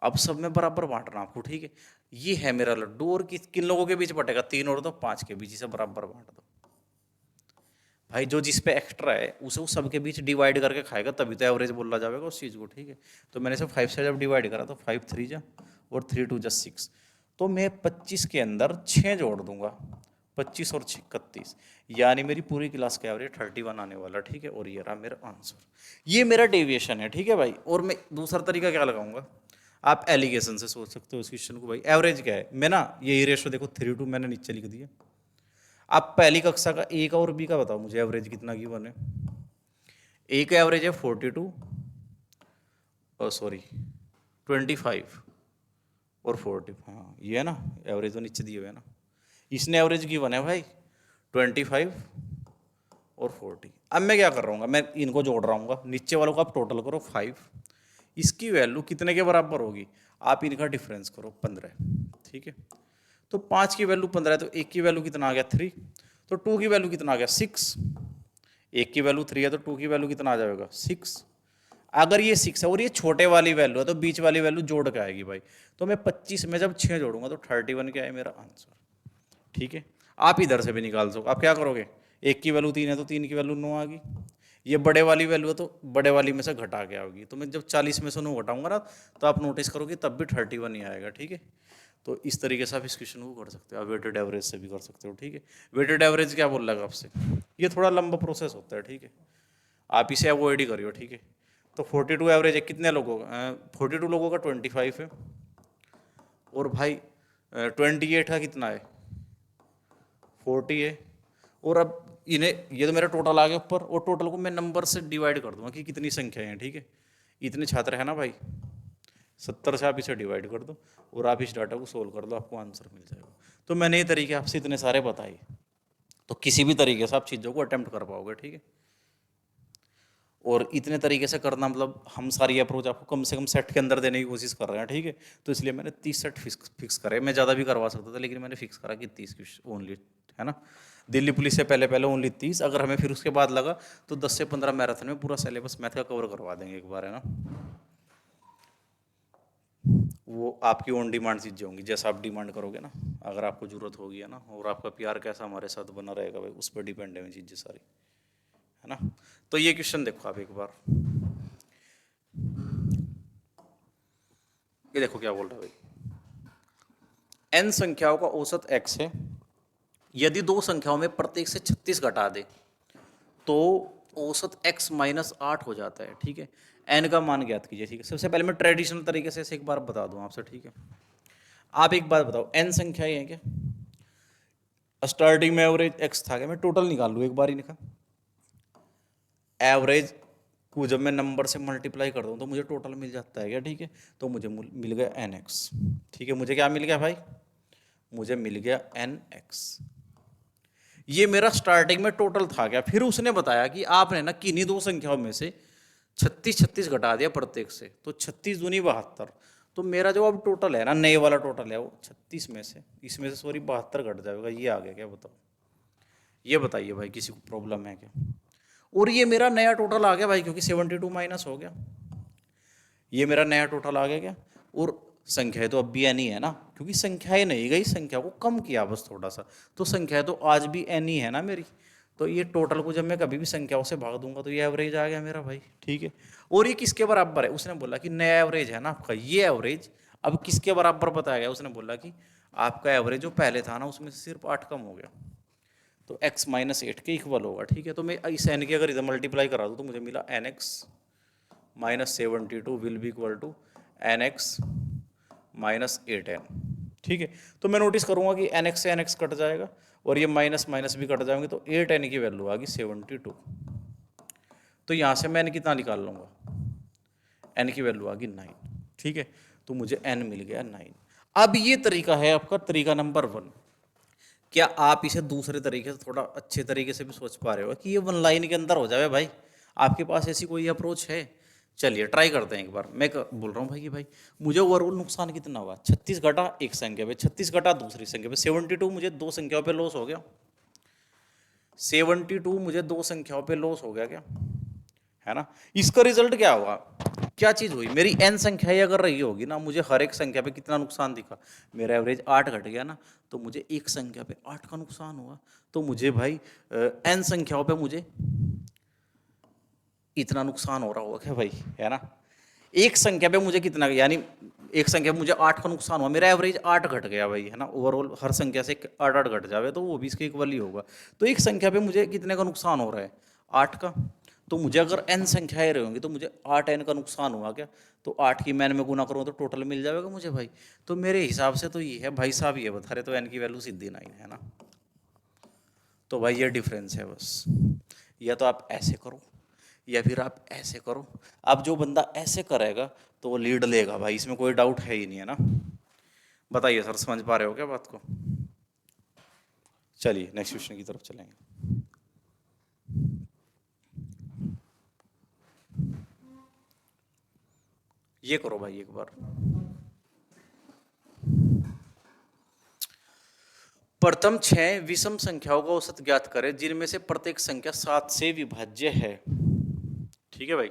अब सब में बराबर बांटना आपको। ठीक है, ये है मेरा लड्डू और किन लोगों के बीच बटेगा? 3 और 2 5 के बीच, इसे बराबर बांट दो भाई। जो जिस पे एक्स्ट्रा है उसे वो सबके बीच डिवाइड करके खाएगा, तभी तो एवरेज बोला जाएगा उस चीज़ को। ठीक है, तो मैंने इसे 5 से जब डिवाइड करा तो 5 3 जा और 3 2 जा 6, तो मैं 25 के अंदर 6 जोड़ दूंगा। 25 और 6 31, यानी मेरी पूरी क्लास का एवरेज 31 आने वाला। ठीक है, और ये रहा मेरा आंसर। ये मेरा डेविएशन है। ठीक है भाई, और मैं दूसरा तरीका क्या लगाऊंगा, आप एलिगेशन से सोच सकते हो इस क्वेश्चन को भाई। एवरेज क्या है? मैं ना यही रेशो देखो 3:2 मैंने नीचे लिख दिया। आप पहली कक्षा का ए का और बी का बताओ मुझे, एवरेज कितना गिवन है? ए का एवरेज है 42, सॉरी 25 और 40। हाँ ये है ना, एवरेज तो नीचे दिए हुए है ना। इसने एवरेज गिवन है भाई 25 और 40। अब मैं क्या कर रहा हूँ, मैं इनको जोड़ रहा हूँ, नीचे वालों को आप टोटल करो 5, इसकी वैल्यू कितने के बराबर होगी, आप इनका डिफरेंस करो 15, ठीक है। तो 5 की वैल्यू 15 है, तो एक की वैल्यू कितना आ गया 3, तो 2 की वैल्यू कितना आ गया 6, एक की वैल्यू 3 है तो 2 की वैल्यू कितना आ जाएगा 6। अगर ये 6 है और ये छोटे वाली वैल्यू है तो बीच वाली वैल्यू जोड़ के आएगी भाई। तो मैं 25 में जब 6 जोड़ूंगा तो 31 क्या है मेरा आंसर, ठीक है। आप इधर से भी निकाल सको, आप क्या करोगे, एक की वैल्यू 3 है तो 3 की वैल्यू 9 आ गई, ये बड़े वाली वैल्यू है तो बड़े वाली में से घटा के आओगी, तो मैं जब 40 में से 9 घटाऊंगा ना तो आप नोटिस करोगे तब भी 31 ही आएगा, ठीक है। तो इस तरीके से आप इस क्वेश्चन को कर सकते हो, आप वेटेड एवरेज से भी कर सकते हो, ठीक है। वेटेड एवरेज क्या बोल रहा है आपसे, ये थोड़ा लंबा प्रोसेस होता है, ठीक है, आप इसे अवॉइड ही करियो, ठीक है। तो 42 एवरेज है, कितने लोगों का 42 लोगों का 25 है, और भाई 28 का कितना है 40 है, और अब इन्हें, ये तो मेरा टोटल आ गया ऊपर, और टोटल को मैं नंबर से डिवाइड कर दूंगा कि कितनी संख्या है, ठीक है। इतने छात्र हैं ना भाई 70 से आप इसे डिवाइड कर दो और आप इस डाटा को सोल्व कर दो, आपको आंसर मिल जाएगा। तो मैंने ये तरीके आपसे इतने सारे बताए, तो किसी भी तरीके से आप चीज़ों को अटेम्प्ट कर पाओगे, ठीक है। और इतने तरीके से करना मतलब हम सारी अप्रोच आपको कम से कम सेट के अंदर देने की कोशिश कर रहे हैं, ठीक है। तो इसलिए मैंने 30 सेट फिक्स करे, मैं ज़्यादा भी करवा सकता था लेकिन मैंने फिक्स करा कि 30 ओनली, है ना। दिल्ली पुलिस से पहले पहले ओनली 30, अगर हमें फिर उसके बाद लगा तो 10 से 15 मैराथन में पूरा सिलेबस मैथ का कवर करवा देंगे एक बार, है ना। वो आपकी ओन डिमांड चीज़ें होंगी, जैसा आप डिमांड करोगे ना, अगर आपको जरूरत होगी, है ना, और आपका प्यार कैसा हमारे साथ बना रहेगा भाई, उस पर डिपेंड है चीज़ें सारी, है ना। तो ये क्वेश्चन देखो आप एक बार, ये देखो क्या बोल रहा है भाई, n संख्याओं का औसत x है, यदि दो संख्याओं में प्रत्येक से 36 घटा दे तो औसत x माइनस 8 हो जाता है, ठीक है। n का मान ज्ञात कीजिए, ठीक है। सबसे पहले मैं ट्रेडिशनल तरीके से एक बार बता दूं आपसे, ठीक है। आप एक बात बताओ, n संख्याएं हैं क्या, स्टार्टिंग में एवरेज x था क्या, मैं टोटल निकाल लूँ एक बार ही निकाल, एवरेज को जब मैं नंबर से मल्टीप्लाई कर दूँ तो मुझे टोटल मिल जाता है क्या, ठीक है। तो मुझे मिल गया nx, ठीक है। मुझे क्या मिल गया भाई, मुझे मिल गया nx, ये मेरा स्टार्टिंग में टोटल था क्या। फिर उसने बताया कि आपने ना किन्हीं दो संख्याओं में से 36 घटा दिया प्रत्येक से, तो 36 दूनी 72, तो मेरा जो अब टोटल है ना, नए वाला टोटल है वो 36 में से, इसमें से सॉरी 72 घट जाएगा, ये आ गया क्या बताओ, ये बताइए भाई किसी को प्रॉब्लम है क्या। और ये मेरा नया टोटल आ गया भाई, क्योंकि 72 माइनस हो गया, ये मेरा नया टोटल आ गया क्या। और संख्याएं तो अब भी एन ही है ना, क्योंकि संख्याएं नहीं गई, संख्या को कम किया बस थोड़ा सा, तो संख्या तो आज भी एन ही है ना मेरी। तो ये टोटल को जब मैं कभी भी संख्याओं से भाग दूंगा तो ये एवरेज आ गया मेरा भाई, ठीक है। और ये किसके बराबर है, उसने बोला कि नया एवरेज है ना आपका, ये एवरेज अब किसके बराबर बताया गया, उसने बोला कि आपका एवरेज जो पहले था ना उसमें से सिर्फ 8 कम हो गया, तो x माइनस 8 के इक्वल होगा, ठीक है। तो मैं इस n की अगर इधर मल्टीप्लाई करा दूँ तो मुझे मिला nx minus 72 will be equal to nx minus 8n, ठीक है। तो मैं नोटिस करूंगा कि nx से nx कट जाएगा और ये माइनस माइनस भी कट जाएंगे, तो 8n की वैल्यू आ गई 72। तो यहाँ से मैं n कितना निकाल लूँगा, n की वैल्यू आ गई 9, ठीक है। तो मुझे n मिल गया 9। अब ये तरीका है आपका तरीका नंबर 1। क्या आप इसे दूसरे तरीके से थोड़ा अच्छे तरीके से भी सोच पा रहे हो कि ये 1 लाइन के अंदर हो जाए भाई, आपके पास ऐसी कोई अप्रोच है। चलिए ट्राई करते हैं एक बार, मैं बोल रहा हूँ भाई कि भाई मुझे ओवरऑल नुकसान कितना हुआ, 36 घटा एक संख्या पे, 36 घटा दूसरी संख्या पे, 72 मुझे दो संख्याओं पे लॉस हो गया, 72 मुझे दो संख्याओं पे लॉस हो गया क्या, है ना। इसका रिजल्ट क्या हुआ, क्या चीज हुई, मेरी n संख्याएं अगर रही होगी ना, मुझे हर एक संख्या पे कितना नुकसान दिखा, मेरा एवरेज 8 घट गया ना, तो मुझे एक संख्या पे 8 का नुकसान हुआ। तो मुझे भाई n संख्याओं पे मुझे इतना नुकसान हो रहा होगा क्या भाई, है ना। एक संख्या पे मुझे कितना, यानी एक संख्या पे मुझे 8 का नुकसान हुआ, मेरा एवरेज 8 घट गया भाई, है ना। ओवरऑल हर संख्या से 8 घट जावे तो वो भी इसके इक्वल ही होगा। तो एक संख्या पे मुझे कितने का नुकसान हो रहा है, 8 का। तो मुझे अगर n संख्याएं रहेंगी तो मुझे 8n का नुकसान हुआ क्या, तो 8 की मैं गुना करूँ तो टोटल मिल जाएगा मुझे भाई। तो मेरे हिसाब से तो ये है भाई साहब, ये बता रहे तो n की वैल्यू सीधी 9 है ना। तो भाई ये डिफरेंस है बस, या तो आप ऐसे करो या फिर आप ऐसे करो। अब जो बंदा ऐसे करेगा तो वो लीड लेगा भाई, इसमें कोई डाउट है ही नहीं, है ना। बताइए सर, समझ पा रहे हो क्या बात को। चलिए नेक्स्ट क्वेश्चन की तरफ चलेंगे। ये करो भाई एक बार। प्रथम 6 विषम संख्याओं का औसत ज्ञात करें जिनमें से प्रत्येक संख्या 7 से विभाज्य है। ठीक है भाई,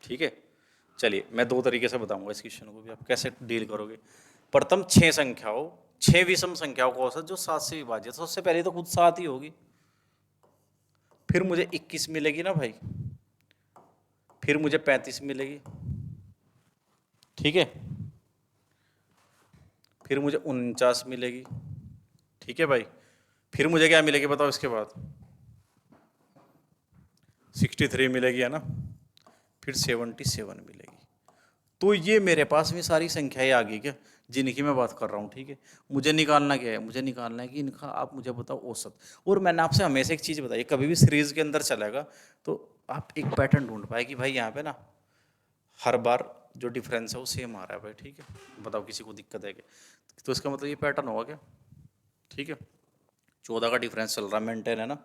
ठीक है। चलिए मैं दो तरीके से बताऊंगा इस क्वेश्चन को भी आप कैसे डील करोगे। प्रथम 6 संख्याओं, 6 विषम संख्याओं का औसत जो 7 से विभाज्य, तो सबसे पहले तो खुद 7 ही होगी, फिर मुझे 21 मिलेगी ना भाई, फिर मुझे 35 मिलेगी, ठीक है, फिर मुझे 49 मिलेगी, ठीक है भाई, फिर मुझे क्या मिलेगी बताओ इसके बाद, 63 मिलेगी है ना, फिर 77 मिलेगी। तो ये मेरे पास में सारी संख्याएं आ गई क्या, जिनकी मैं बात कर रहा हूँ, ठीक है। मुझे निकालना क्या है, मुझे निकालना है कि इनका आप मुझे बताओ औसत। और मैंने आपसे हमेशा एक चीज़ बताई, कभी भी सीरीज के अंदर चलेगा तो आप एक पैटर्न ढूंढ पाए कि भाई यहाँ पे ना हर बार जो डिफरेंस है वो सेम आ रहा है भाई, ठीक है। बताओ किसी को दिक्कत है क्या, तो इसका मतलब ये पैटर्न होगा क्या, ठीक है। 14 का डिफरेंस चल रहा है, मेंटेन है ना।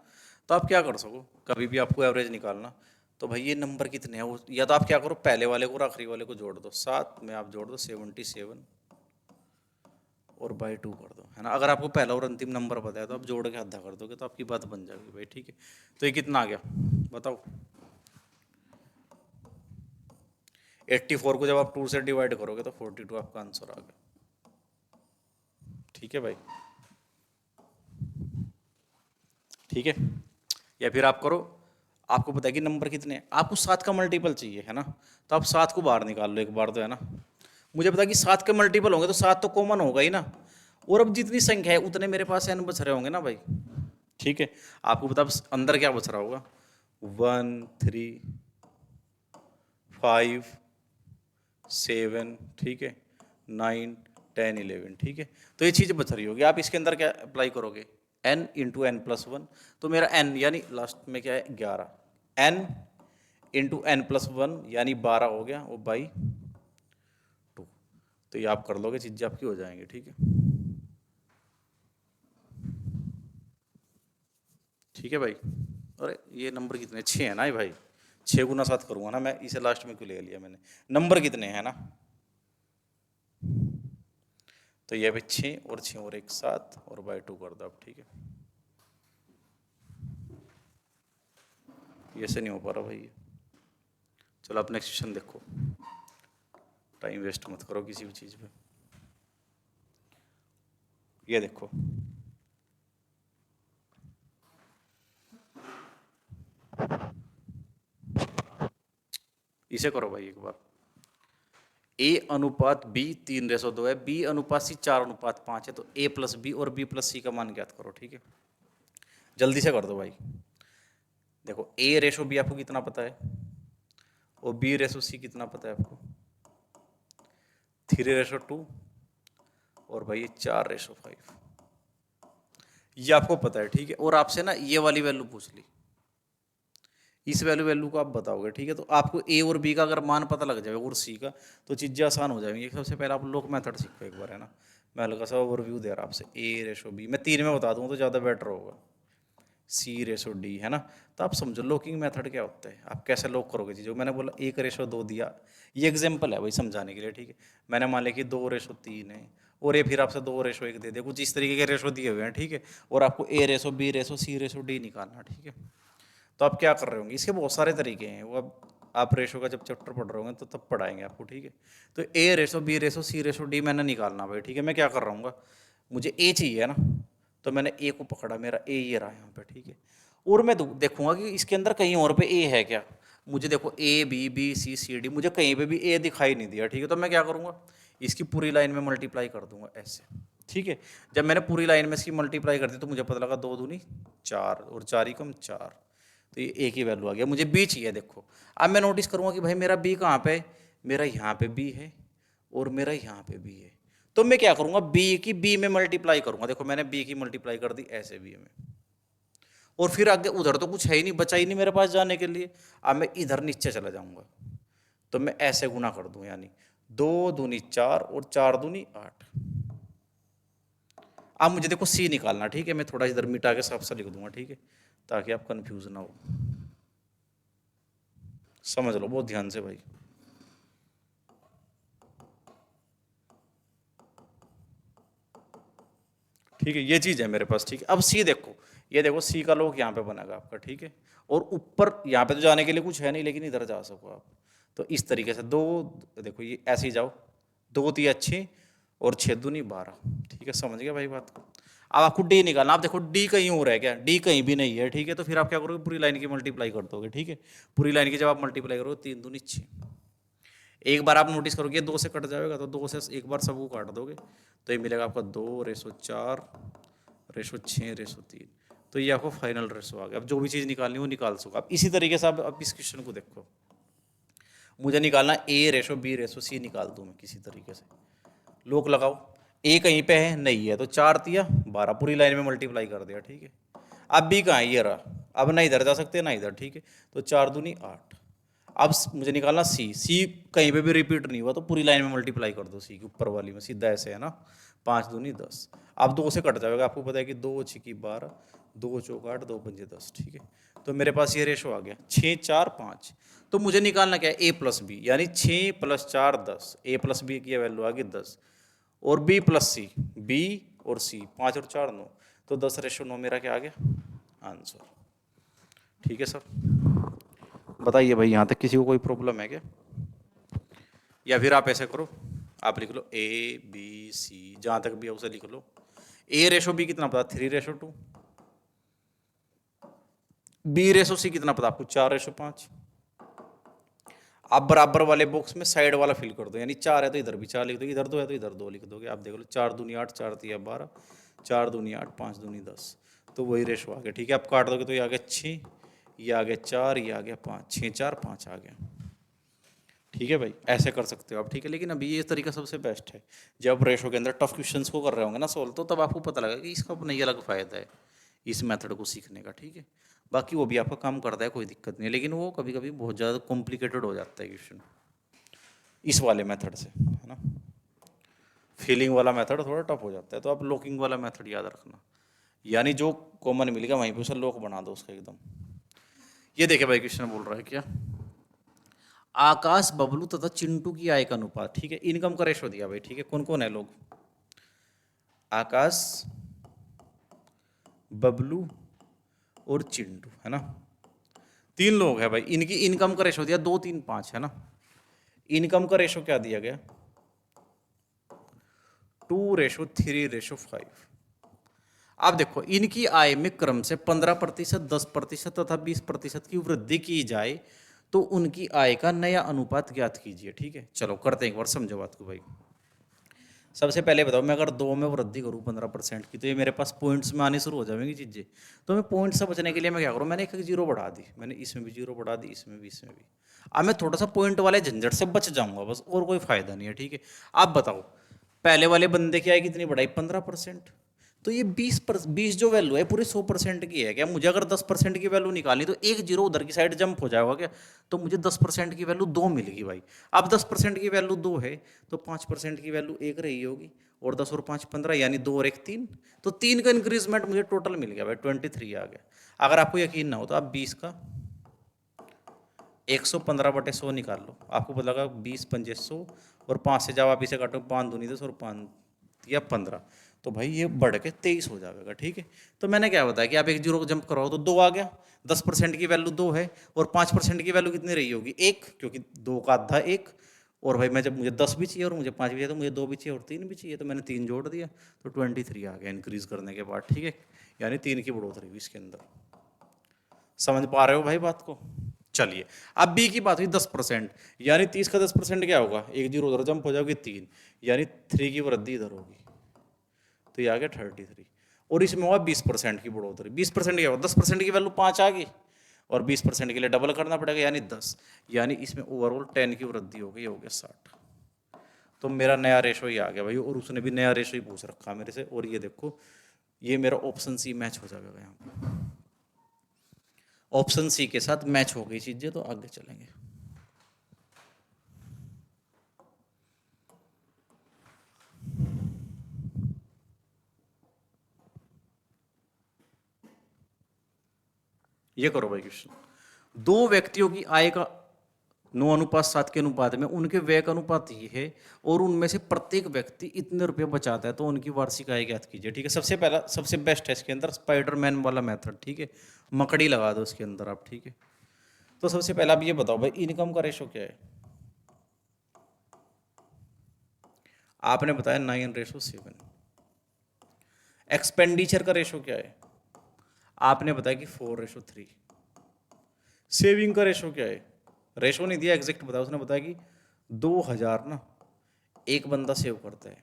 तो आप क्या कर सको, कभी भी आपको एवरेज निकालना, तो भाई ये नंबर कितने हैं वो, या तो आप क्या करो पहले वाले को और आखिरी वाले को जोड़ दो, 7 में आप जोड़ दो 77 और बाई 2 कर दो, है ना। अगर आपको पहला और अंतिम नंबर पता है तो आप जोड़ के आधा कर दोगे तो आपकी बात बन जाएगी भाई, ठीक है। तो ये कितना आ गया बताओ, 84 को जब आप 2 से डिवाइड करोगे तो 42 आपका आंसर आ गया, ठीक है भाई, ठीक है। या फिर आप करो, आपको पता है कि नंबर कितने हैं, आपको 7 का मल्टीपल चाहिए है ना, तो आप 7 को बाहर निकाल लो एक बार तो, है ना। मुझे पता है कि 7 के मल्टीपल होंगे तो 7 तो कॉमन होगा ही ना, और अब जितनी संख्या है उतने मेरे पास एन बच रहे होंगे ना भाई, ठीक है। आपको पता अंदर क्या बच रहा होगा, 1 3 5 7, ठीक है, 9 10 11, ठीक है। तो ये चीज़ बच रही होगी, आप इसके अंदर क्या अप्लाई करोगे, n into n plus one, तो मेरा n यानी लास्ट में क्या है 11, n into n plus one यानी 12 हो गया, वो बाई 2। तो ये आप कर लोगे, चीज़ें आपकी हो जाएंगी, ठीक है, ठीक है भाई। अरे ये नंबर कितने, 6 है ना ये भाई, 6 गुना 7 करूँगा ना मैं, इसे लास्ट में क्यों ले लिया मैंने, नंबर कितने हैं ना, तो ये भी 6 और 6 और 1 7 और बाई 2 कर दो आप, ठीक है। ये से नहीं हो पा रहा भाई ये। चलो आप नेक्स्ट क्वेश्चन देखो, टाइम वेस्ट मत करो किसी भी चीज़ पे। ये देखो, इसे करो भाई एक बार, a अनुपात b 3:2 है, b अनुपात c 4:5 है, तो a प्लस बी और b प्लस सी का मान ज्ञात करो, ठीक है। जल्दी से कर दो भाई। देखो a रेशो b आपको कितना पता है, और b रेशो c कितना पता है आपको, 3:2 और भाई 4:5, ये आपको पता है, ठीक है। और आपसे ना ये वाली वैल्यू पूछ ली, इस वैल्यू को आप बताओगे, ठीक है। तो आपको ए और बी का अगर मान पता लग जाए और सी का, तो चीज़ें आसान हो जाएंगी। सबसे पहले आप लोग मेथड सीखो एक बार, है ना। मैं हल्का सा ओवरव्यू दे रहा आपसे, ए रेशो बी मैं 3 में बता दूंगा तो ज़्यादा बेटर होगा, सी रेशो डी, है ना। तो आप समझो लॉकिंग मेथड क्या होता है, आप कैसे लॉक करोगे चीज़ों। मैंने बोला 1:2 दिया, ये एग्जाम्पल है भाई समझाने के लिए, ठीक है। मैंने मान लिया कि 2:3 है, और ये फिर आपसे 2:1 दे दिया, कुछ इस तरीके के रेशो दिए हुए हैं, ठीक है। और आपको ए रेशो बी रेशो सी रेशो डी निकालना, ठीक है। तो आप क्या कर रहे होंगे, इसके बहुत सारे तरीके हैं, वो अब आप रेशो का जब चैप्टर पढ़ रहे होंगे तो तब पढ़ाएंगे आपको, ठीक है। तो ए रेशो बी रेशो सी रेशो डी मैंने निकालना भाई, ठीक है। मैं क्या कर रहा हूँ, मुझे ए चाहिए ना, तो मैंने ए को पकड़ा, मेरा ए ये रहा यहाँ पे, ठीक है। और मैं देखूंगा कि इसके अंदर कहीं और पे ए है क्या, मुझे देखो A B B C C D, मुझे कहीं पे भी ए दिखाई नहीं दिया, ठीक है। तो मैं क्या करूँगा, इसकी पूरी लाइन में मल्टीप्लाई कर दूंगा ऐसे, ठीक है। जब मैंने पूरी लाइन में इसकी मल्टीप्लाई कर दी तो मुझे पता लगा 2 दूनी 4 और 4 ही कम 4, तो ये ए की वैल्यू आ गया। मुझे बी चाहिए, देखो अब मैं नोटिस करूंगा कि भाई मेरा बी कहाँ पे है, मेरा यहाँ पे बी है और मेरा यहाँ पे बी है। तो मैं क्या करूंगा, बी की बी में मल्टीप्लाई करूंगा, देखो मैंने बी की मल्टीप्लाई कर दी ऐसे बी में, और फिर आगे उधर तो कुछ है ही नहीं, बचा ही नहीं मेरे पास जाने के लिए। अब मैं इधर नीचे चला जाऊंगा, तो मैं ऐसे गुना कर दूं, यानी 2 दूनी 4 और 4 दूनी 8। अब मुझे देखो सी निकालना, ठीक है। मैं थोड़ा इधर मिटा के साफ सा लिख दूंगा, ठीक है, ताकि आप कंफ्यूज ना हो। समझ लो बहुत ध्यान से भाई। ठीक है, ये चीज है मेरे पास। ठीक है, अब सी देखो, ये देखो सी का लोग यहाँ पे बनेगा आपका। ठीक है, और ऊपर यहाँ पे तो जाने के लिए कुछ है नहीं, लेकिन इधर जा सको आप। तो इस तरीके से दो, देखो ये ऐसे ही जाओ, दो तीन अच्छे और छः दूनी 12। ठीक है, समझ गया भाई बात को। अब आपको डी निकालना। आप देखो डी कहीं और है क्या? डी कहीं भी नहीं है। ठीक है, तो फिर आप क्या करोगे, पूरी लाइन की मल्टीप्लाई कर दोगे। ठीक है, पूरी लाइन की जब आप मल्टीप्लाई करोगे, तीन दूनी 6। एक बार आप नोटिस करोगे दो से कट जाएगा, तो दो से एक बार सबको काट दोगे, तो ये मिलेगा आपका 2:4:6:3। तो ये आपको फाइनल रेशो आ गया। अब जो भी चीज़ निकालनी हो निकाल सको आप। इसी तरीके से आप अब इस क्वेश्चन को देखो, मुझे निकालना A:B:C निकाल दूँ मैं किसी तरीके से। लोग लगाओ, ए कहीं पे है नहीं है, तो 4×3=12, पूरी लाइन में मल्टीप्लाई कर दिया। ठीक है, अब बी कहाँ है, ये रहा। अब ना इधर जा सकते ना इधर। ठीक है, तो 4×2=8। अब मुझे निकालना सी। सी कहीं पे भी रिपीट नहीं हुआ, तो पूरी लाइन में मल्टीप्लाई कर दो सी की ऊपर वाली में, सीधा ऐसे है ना। 5×2=10। अब दो से कट जाएगा, आपको पता है कि 2×6=12, 2×4=8, 2×5=10। ठीक है, तो मेरे पास ये रेशो आ गया 6:4:5। तो मुझे निकालना क्या है, A+B, यानी 6+4=10। A+B की वैल्यू आ गई 10, और B+C, B और C, 5 और 4 9, तो 10:9 मेरा क्या आ गया आंसर। ठीक है सर, बताइए भाई यहाँ तक किसी को कोई प्रॉब्लम है क्या? या फिर आप ऐसे करो, आप लिख लो A B C, जहाँ तक भी है उसे लिख लो। A:B कितना पता, 3:2। B:C कितना पता आपको, 4:5। आप बराबर वाले बॉक्स में साइड वाला फिल कर दो, यानी 4 है तो इधर भी 4 लिख दो, इधर 2 है तो इधर 2 लिख दोगे। आप देख लो, 4×2=8, 4×3=12, 4×2=8, 5×2=10, तो वही रेशो आ गया। ठीक है, आप काट दोगे तो ये आ गया 6, ये आ गया 4, ये आ गया 5, 6×4=5 आ गया। ठीक है भाई, ऐसे कर सकते हो आप। ठीक है, लेकिन अभी ये तरीका सबसे बेस्ट है। जब रेशो के अंदर टफ क्वेश्चंस को कर रहे होंगे ना सोल्व, तो तब आपको पता लगा कि इसका अपना ही अलग फायदा है इस मेथड को सीखने का। ठीक है, बाकी वो भी आपका काम करता है, कोई दिक्कत नहीं है, लेकिन वो कभी कभी बहुत ज़्यादा कॉम्प्लिकेटेड हो जाता है क्वेश्चन इस वाले मेथड से, है ना। फीलिंग वाला मेथड थोड़ा टफ हो जाता है, तो आप लॉकिंग वाला मेथड याद रखना, यानी जो कॉमन मिलेगा वहीं पे उसे लॉक बना दो उसका एकदम। ये देखे भाई, क्वेश्चन बोल रहा है क्या, आकाश, बबलू तथा चिंटू की आय का अनुपात। ठीक है, इनकम का रेशो दिया भाई। ठीक है, कौन कौन है लोग, आकाश, बबलू और चिंटू, है ना। 3 लोग हैं भाई, इनकी इनकम का रेशो दिया 2, 3, 5, है ना। इनकम का रेशो क्या दिया गया, 2:3:5। आप देखो, इनकी आय में क्रम से 15%, 10% तथा 20% की वृद्धि की जाए तो उनकी आय का नया अनुपात ज्ञात कीजिए। ठीक है, चलो करते हैं एक बार, समझो बात को भाई। सबसे पहले बताओ, मैं अगर 2 में वृद्धि करूँ 15% की, तो ये मेरे पास पॉइंट्स में आनी शुरू हो जाएंगी चीज़ें। तो मैं पॉइंट से बचने के लिए मैं क्या करूँ, मैंने एक एक जीरो बढ़ा दी, मैंने इसमें भी जीरो बढ़ा दी, इसमें भी, इसमें भी। अब मैं थोड़ा सा पॉइंट वाले झंझट से बच जाऊंगा बस, और कोई फायदा नहीं है। ठीक है, आप बताओ, पहले वाले बंदे की आय कितनी बढ़ाई, 15%। तो ये 20 जो वैल्यू है पूरी 100% की है क्या? मुझे अगर 10% की वैल्यू निकालनी, तो एक जीरो उधर की साइड जंप हो जाएगा क्या? तो मुझे 10% की वैल्यू 2 मिलेगी भाई। अब 10% की वैल्यू 2 है, तो 5% की वैल्यू 1 रही होगी, और 10 और 5 15, यानी 2 और 1 3। तो 3 का इंक्रीजमेंट मुझे टोटल मिल गया भाई, 23 आ गया। अगर आपको यकीन ना हो तो आप 20 का 115/100 निकाल लो, आपको पता लगा 20×5 100, और 5 से जब आप इसे काटो, 5×2 = 10 और 5 या 15, तो भाई ये बढ़ के 23 हो जाएगा। ठीक है, तो मैंने क्या बताया कि आप एक जीरो को जंप कराओ तो 2 आ गया, 10% की वैल्यू 2 है, और 5% की वैल्यू कितनी रही होगी, 1, क्योंकि 2 का आधा 1। और भाई मैं जब मुझे 10 भी चाहिए और मुझे 5 भी चाहिए, तो मुझे 2 भी चाहिए और 3 भी चाहिए, तो मैंने 3 जोड़ दिया, तो 23 आ गया इंक्रीज करने के बाद। ठीक है, यानी 3 की बढ़ोतरी हुई इसके अंदर। समझ पा रहे हो भाई बात को? चलिए, अब बी की बात हुई 10%, यानी 30 का 10% क्या होगा, एक जीरो उधर जंप हो जाएगी 3, यानी 3 की वृद्धि इधर होगी, तो ये आ गया 33। और इसमें हुआ 20% की बढ़ोतरी। 20% क्या होगा, 10% की वैल्यू 5 आ गई, और 20% के लिए डबल करना पड़ेगा, यानी 10, यानी इसमें ओवरऑल 10 की वृद्धि हो गई, हो गया 60। तो मेरा नया रेशो ही आ गया भाई, और उसने भी नया रेशो ही पूछ रखा मेरे से। और ये देखो, ये मेरा ऑप्शन सी मैच हो जाएगा यहाँ पर, ऑप्शन सी के साथ मैच हो गई चीजें, तो आगे चलेंगे। ये करो भाई क्वेश्चन, दो व्यक्तियों की आय का 9:7 के अनुपात में उनके व्यय का अनुपात ये है और उनमें से प्रत्येक व्यक्ति इतने रुपए बचाता है, तो उनकी वार्षिक आय ज्ञात कीजिए। ठीक है, सबसे पहला सबसे बेस्ट है इसके अंदर स्पाइडरमैन वाला मेथड। ठीक है, मकड़ी लगा दो उसके अंदर आप। ठीक है, तो सबसे पहला आप ये बताओ भाई, इनकम का रेशो क्या है? आपने बताया 9:7। एक्सपेंडिचर का रेशो क्या है? आपने बताया कि 4:3। सेविंग का रेशो क्या है? रेशो नहीं दिया, एग्जैक्ट बताया। उसने बताया कि 2000 ना एक बंदा सेव करता है,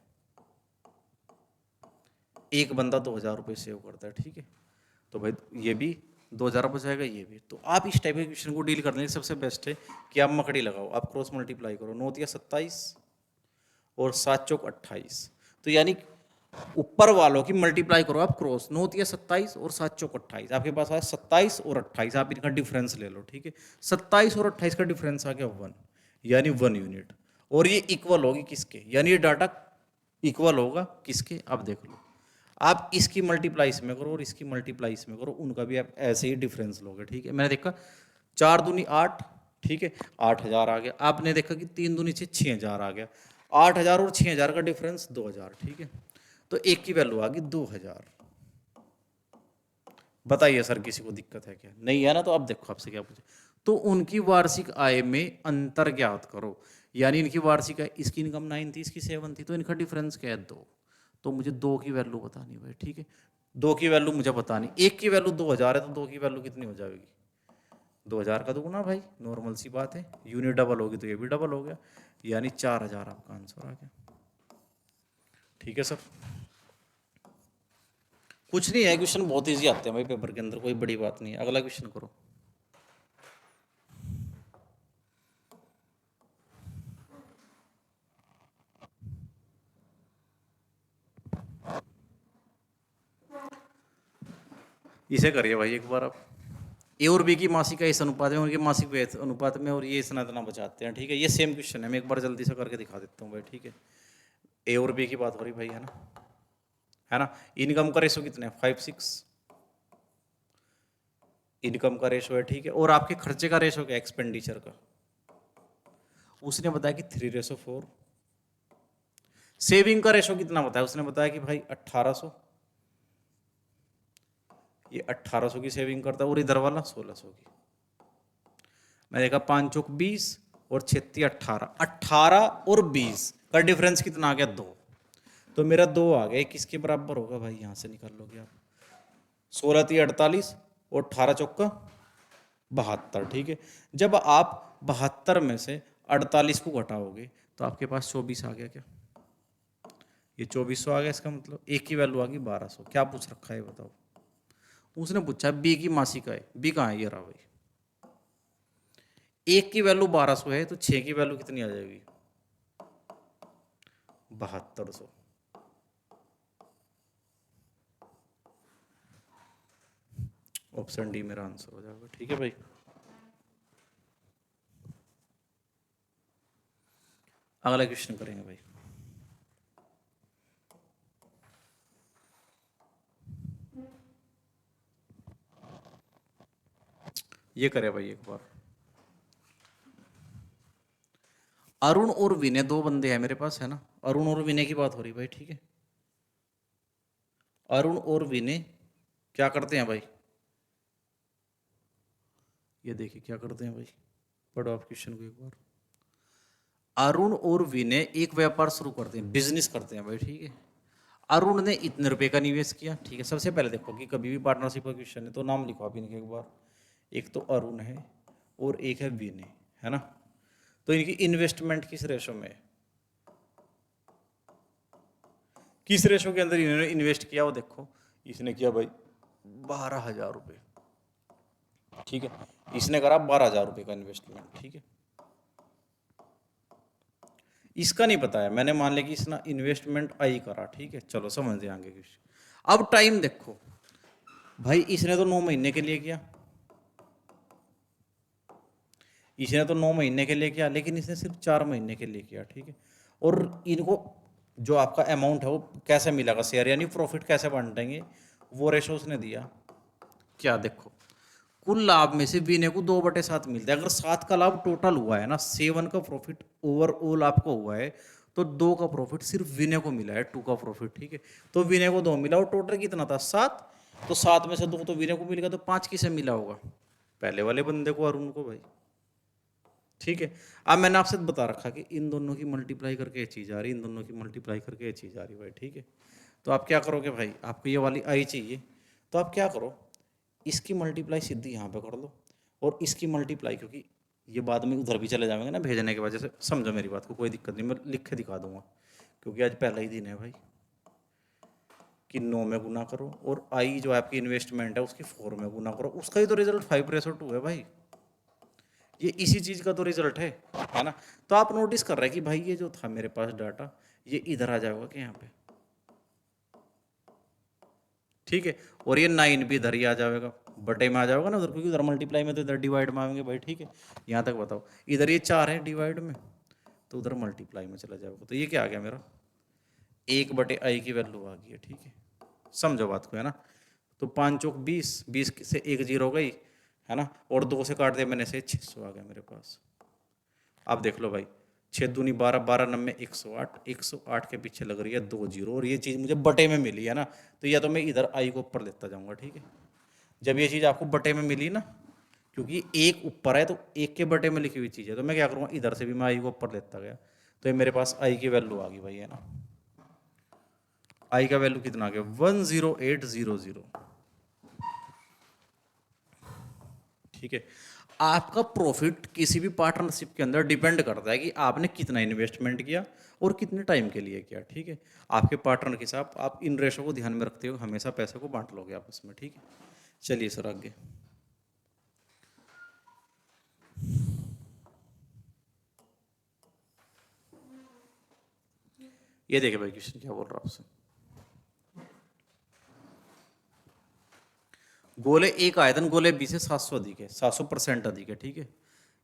एक बंदा 2000 रुपये सेव करता है। ठीक है, तो भाई ये भी 2000 बचाएगा, ये भी। तो आप इस टाइप के क्वेश्चन को डील करने के सबसे बेस्ट है कि आप मकड़ी लगाओ, आप क्रॉस मल्टीप्लाई करो। 9×27 और 7×4 = 28। तो यानी ऊपर वालों की मल्टीप्लाई करो आप क्रॉस। 9×27 और 7×4 = 28। आपके पास आया 27 और 28। आप इनका डिफरेंस ले लो। ठीक है, 27 और 28 का डिफरेंस आ गया 1, यानी 1 यूनिट। और ये इक्वल होगी किसके? यानी ये डाटा इक्वल होगा किसके? आप देख लो, आप इसकी मल्टीप्लाई इसमें करो और इसकी मल्टीप्लाई इसमें करो, उनका भी आप ऐसे ही डिफरेंस लोगे। ठीक है, मैंने देखा 4 दूनी 8। ठीक है, 8000 आ गया। आपने देखा कि 3 दूनी 6, 6000 आ गया। 8000 और 6000 का डिफरेंस 2000। ठीक है, तो एक की वैल्यू आ गई 2000। बताइए सर, किसी को दिक्कत है क्या? नहीं है ना? तो अब देखो आपसे क्या पूछे, तो उनकी वार्षिक आय में अंतर ज्ञात करो। यानी इनकी वार्षिक आय, इसकी इनकम 9 थी, इसकी 7 थी, तो इनका डिफरेंस क्या है? 2। तो मुझे 2 की वैल्यू बतानी भाई। ठीक है, 2 की वैल्यू मुझे बतानी। एक की वैल्यू 2000 है, तो 2 की वैल्यू कितनी हो जाएगी? 2000 का दुगुना भाई, नॉर्मल सी बात है। यूनिट डबल होगी तो ये भी डबल हो गया, यानी 4000 आपका आंसर आ गया। ठीक है सर, कुछ नहीं है, क्वेश्चन बहुत इजी आते हैं भाई पेपर के अंदर, कोई बड़ी बात नहीं है। अगला क्वेश्चन करो। इसे करिए भाई एक बार आप। ए और बी की मासिक आय इस अनुपात में, उनके मासिक व्यय अनुपात में, और ये इतना इतना बचाते हैं। ठीक है, ये सेम क्वेश्चन है, मैं एक बार जल्दी से करके दिखा देता हूँ भाई। ठीक है, ए और बी की बात हो रही भाई, है ना? है ना? इनकम का रेशो कितना है? 5:6 इनकम का रेशो है। ठीक है, और आपके खर्चे का रेशो क्या है? एक्सपेंडिचर का। उसने बताया कि 3:4। सेविंग का रेशो कितना बताया? उसने बताया कि भाई 1800। ये 1800 की सेविंग करता है, और इधर वाला 1600 की। मैं देखा 5 चौक 20 और 36 18। 18 और 20 का डिफरेंस कितना आ गया? 2। तो मेरा 2 आ गया। किसके बराबर होगा भाई? यहां से निकाल लोगे आप। 16×3 48 और 18 चौका 72। ठीक है, जब आप 72 में से 48 को घटाओगे तो आपके पास 24 आ गया। क्या ये 2400 आ गया? इसका मतलब एक की वैल्यू आ गई 1200। क्या पूछ रखा है बताओ? उसने पूछा बी की मासिक आय। बी कहाँ है? ये रहा भाई। एक की वैल्यू 1200 है, तो 6 की वैल्यू कितनी आ जाएगी? 7200। ऑप्शन डी मेरा आंसर हो जाएगा। ठीक है भाई, अगला क्वेश्चन करेंगे भाई। ये करे भाई एक बार। अरुण और विनय, दो बंदे हैं मेरे पास, है ना? अरुण और विनय की बात हो रही भाई। ठीक है, अरुण और विनय क्या करते हैं भाई? ये देखिए क्या करते हैं भाई, पढ़ो आप क्वेश्चन को एक बार। अरुण और विनय एक व्यापार शुरू करते हैं, बिजनेस करते हैं भाई। ठीक है, अरुण ने इतने रुपए का निवेश किया। ठीक है, सबसे पहले देखो कि कभी भी पार्टनरशिप का क्वेश्चन है तो नाम लिखो आप इनके एक बार। एक तो अरुण है और एक है विनय, है ना? तो इनकी इन्वेस्टमेंट किस रेशो में है? किस रेशो के अंदर इन्होंने इन्वेस्ट किया वो देखो। इसने किया भाई 12,000 रुपये। ठीक है, इसने करा 12,000 रुपये का इन्वेस्टमेंट। ठीक है, इसका नहीं पता है, मैंने मान लिया कि इसने इन्वेस्टमेंट आई करा। ठीक है, चलो समझ आगे कुछ। अब टाइम देखो भाई, इसने तो 9 महीने के लिए किया, इसने तो 9 महीने के लिए किया, लेकिन इसने सिर्फ 4 महीने के लिए किया। ठीक है, और इनको जो आपका अमाउंट है वो कैसे मिलेगा शेयर, यानी प्रॉफिट कैसे बांटेंगे, वो रेशो उसने दिया। क्या देखो, कुल लाभ में से विनय को 2/7 मिलता है। अगर 7 का लाभ टोटल हुआ है ना, 7 का प्रॉफिट ओवरऑल आपको हुआ है, तो 2 का प्रॉफिट सिर्फ विनय को मिला है, 2 का प्रॉफिट, ठीक है। तो विनय को 2 मिला और टोटल कितना था 7, तो 7 में से 2 तो विनय को मिल गया, तो 5 किसे मिला होगा? पहले वाले बंदे को, अरुण को भाई, ठीक है। अब मैंने आपसे बता रखा कि इन दोनों की मल्टीप्लाई करके ये चीज़ आ रही, इन दोनों की मल्टीप्लाई करके ये चीज़ आ रही भाई, ठीक है। तो आप क्या करोगे भाई, आपको ये वाली आई चाहिए, तो आप क्या करो, इसकी मल्टीप्लाई सीधी यहाँ पे कर लो और इसकी मल्टीप्लाई, क्योंकि ये बाद में उधर भी चले जाएंगे ना भेजने की वजह से, समझो मेरी बात को, कोई दिक्कत नहीं, मैं लिख के दिखा दूंगा, क्योंकि आज पहला ही दिन है भाई, कि 9 में गुना करो और आई जो आपकी इन्वेस्टमेंट है उसकी 4 में गुना करो, उसका ही तो रिजल्ट 5/2 है भाई, ये इसी चीज़ का तो रिजल्ट है ना। तो आप नोटिस कर रहे हैं कि भाई ये जो था मेरे पास डाटा, ये इधर आ जाएगा कि यहाँ पे, ठीक है। और ये 9 भी इधर ही आ जाएगा, बटे में आ जाएगा ना उधर, क्योंकि उधर मल्टीप्लाई में तो इधर डिवाइड में आएंगे भाई, ठीक है। यहाँ तक बताओ, इधर ये 4 है डिवाइड में, तो उधर मल्टीप्लाई में चला जाएगा, तो ये क्या आ गया मेरा, 1/i की वैल्यू आ गई है, ठीक है। समझो बात को, है ना। तो 5 चौक 20, 20 से 1 0 गई, है ना, और 2 से काट दिया मैंने से, 600 आ गया मेरे पास। आप देख लो भाई, 6 दूनी 12, 12 नब्बे 108, 108 के पीछे लग रही है 2 0, और ये चीज़ मुझे बटे में मिली है ना, तो या तो मैं इधर आई को ऊपर लेता जाऊंगा, ठीक है। जब ये चीज़ आपको बटे में मिली ना, क्योंकि एक ऊपर है तो एक के बटे में लिखी हुई चीज़ है, तो मैं क्या करूँगा, इधर से भी मैं आई को ऊपर लेता गया, तो ये मेरे पास आई की वैल्यू आ गई भाई, है ना। आई का वैल्यू कितना आ गया, 10800, ठीक है। आपका प्रॉफिट किसी भी पार्टनरशिप के अंदर डिपेंड करता है कि आपने कितना इन्वेस्टमेंट किया और कितने टाइम के लिए किया, ठीक है। आपके पार्टनर के साथ आप इन रेशो को ध्यान में रखते हुए हमेशा पैसे को बांट लोगे आपस में, ठीक है। चलिए सर आगे, ये देखिए भाई क्वेश्चन क्या बोल रहा है आपसे, गोले एक आयतन गोले बी से 700 अधिक है, 700% अधिक है, ठीक है,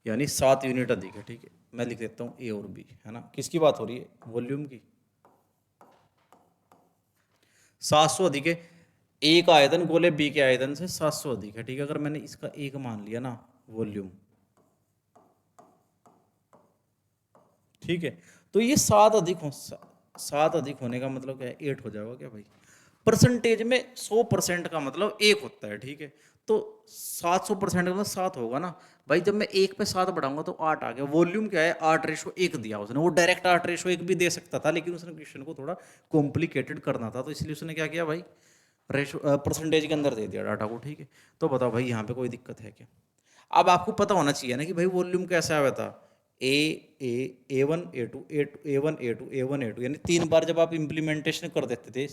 यानी 7 यूनिट अधिक है, ठीक है। मैं लिख देता हूँ ए और बी, है ना। किसकी बात हो रही है, वॉल्यूम की। 700 अधिक है, एक आयतन गोले बी के आयतन से 700 अधिक है, ठीक है। अगर मैंने इसका एक मान लिया ना वॉल्यूम, ठीक है, तो ये 7 अधिक होने का मतलब क्या है, 8 हो जाएगा क्या भाई। परसेंटेज में 100% का मतलब 1 होता है, ठीक है। तो 700% का मतलब 7 होगा ना भाई, जब मैं 1 पे 7 बढ़ाऊंगा तो 8 आ गया। वॉल्यूम क्या है, 8:1 दिया उसने, वो डायरेक्ट 8:1 भी दे सकता था, लेकिन उसने क्वेश्चन को थोड़ा कॉम्प्लिकेटेड करना था, तो इसलिए उसने क्या किया भाई, रेशो परसेंटेज के अंदर दे दिया डाटा को, ठीक है। तो बताओ भाई यहाँ पे कोई दिक्कत है क्या। अब आपको पता होना चाहिए ना कि भाई वॉल्यूम कैसे आया था, A1 A2 A1 A2 A1 A2, यानी 3 बार जब आप इम्प्लीमेंटेशन कर देते थे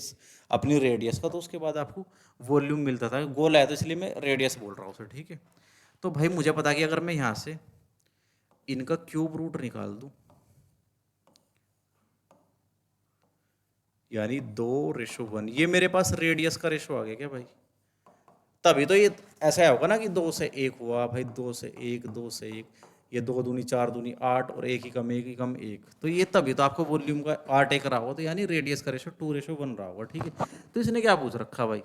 अपनी रेडियस का, तो उसके बाद आपको वॉल्यूम मिलता था। गोल आया तो इसलिए मैं रेडियस बोल रहा हूँ सर, ठीक है। तो भाई मुझे पता कि अगर मैं यहाँ से इनका क्यूब रूट निकाल दूँ, यानी 2:1, ये मेरे पास रेडियस का रेशो आ गया क्या भाई। तभी तो ये ऐसा होगा ना कि 2 से 1 हुआ भाई, 2 से 1, 2 से 1, ये 2 दूनी 4 दूनी 8, और 1 ही कम 1 ही कम 1, तो ये तभी तो आपको वॉल्यूम का 8:1 रहा होगा, तो यानी रेडियस का रेशो 2:1 रहा होगा, ठीक है। तो इसने क्या पूछ रखा भाई,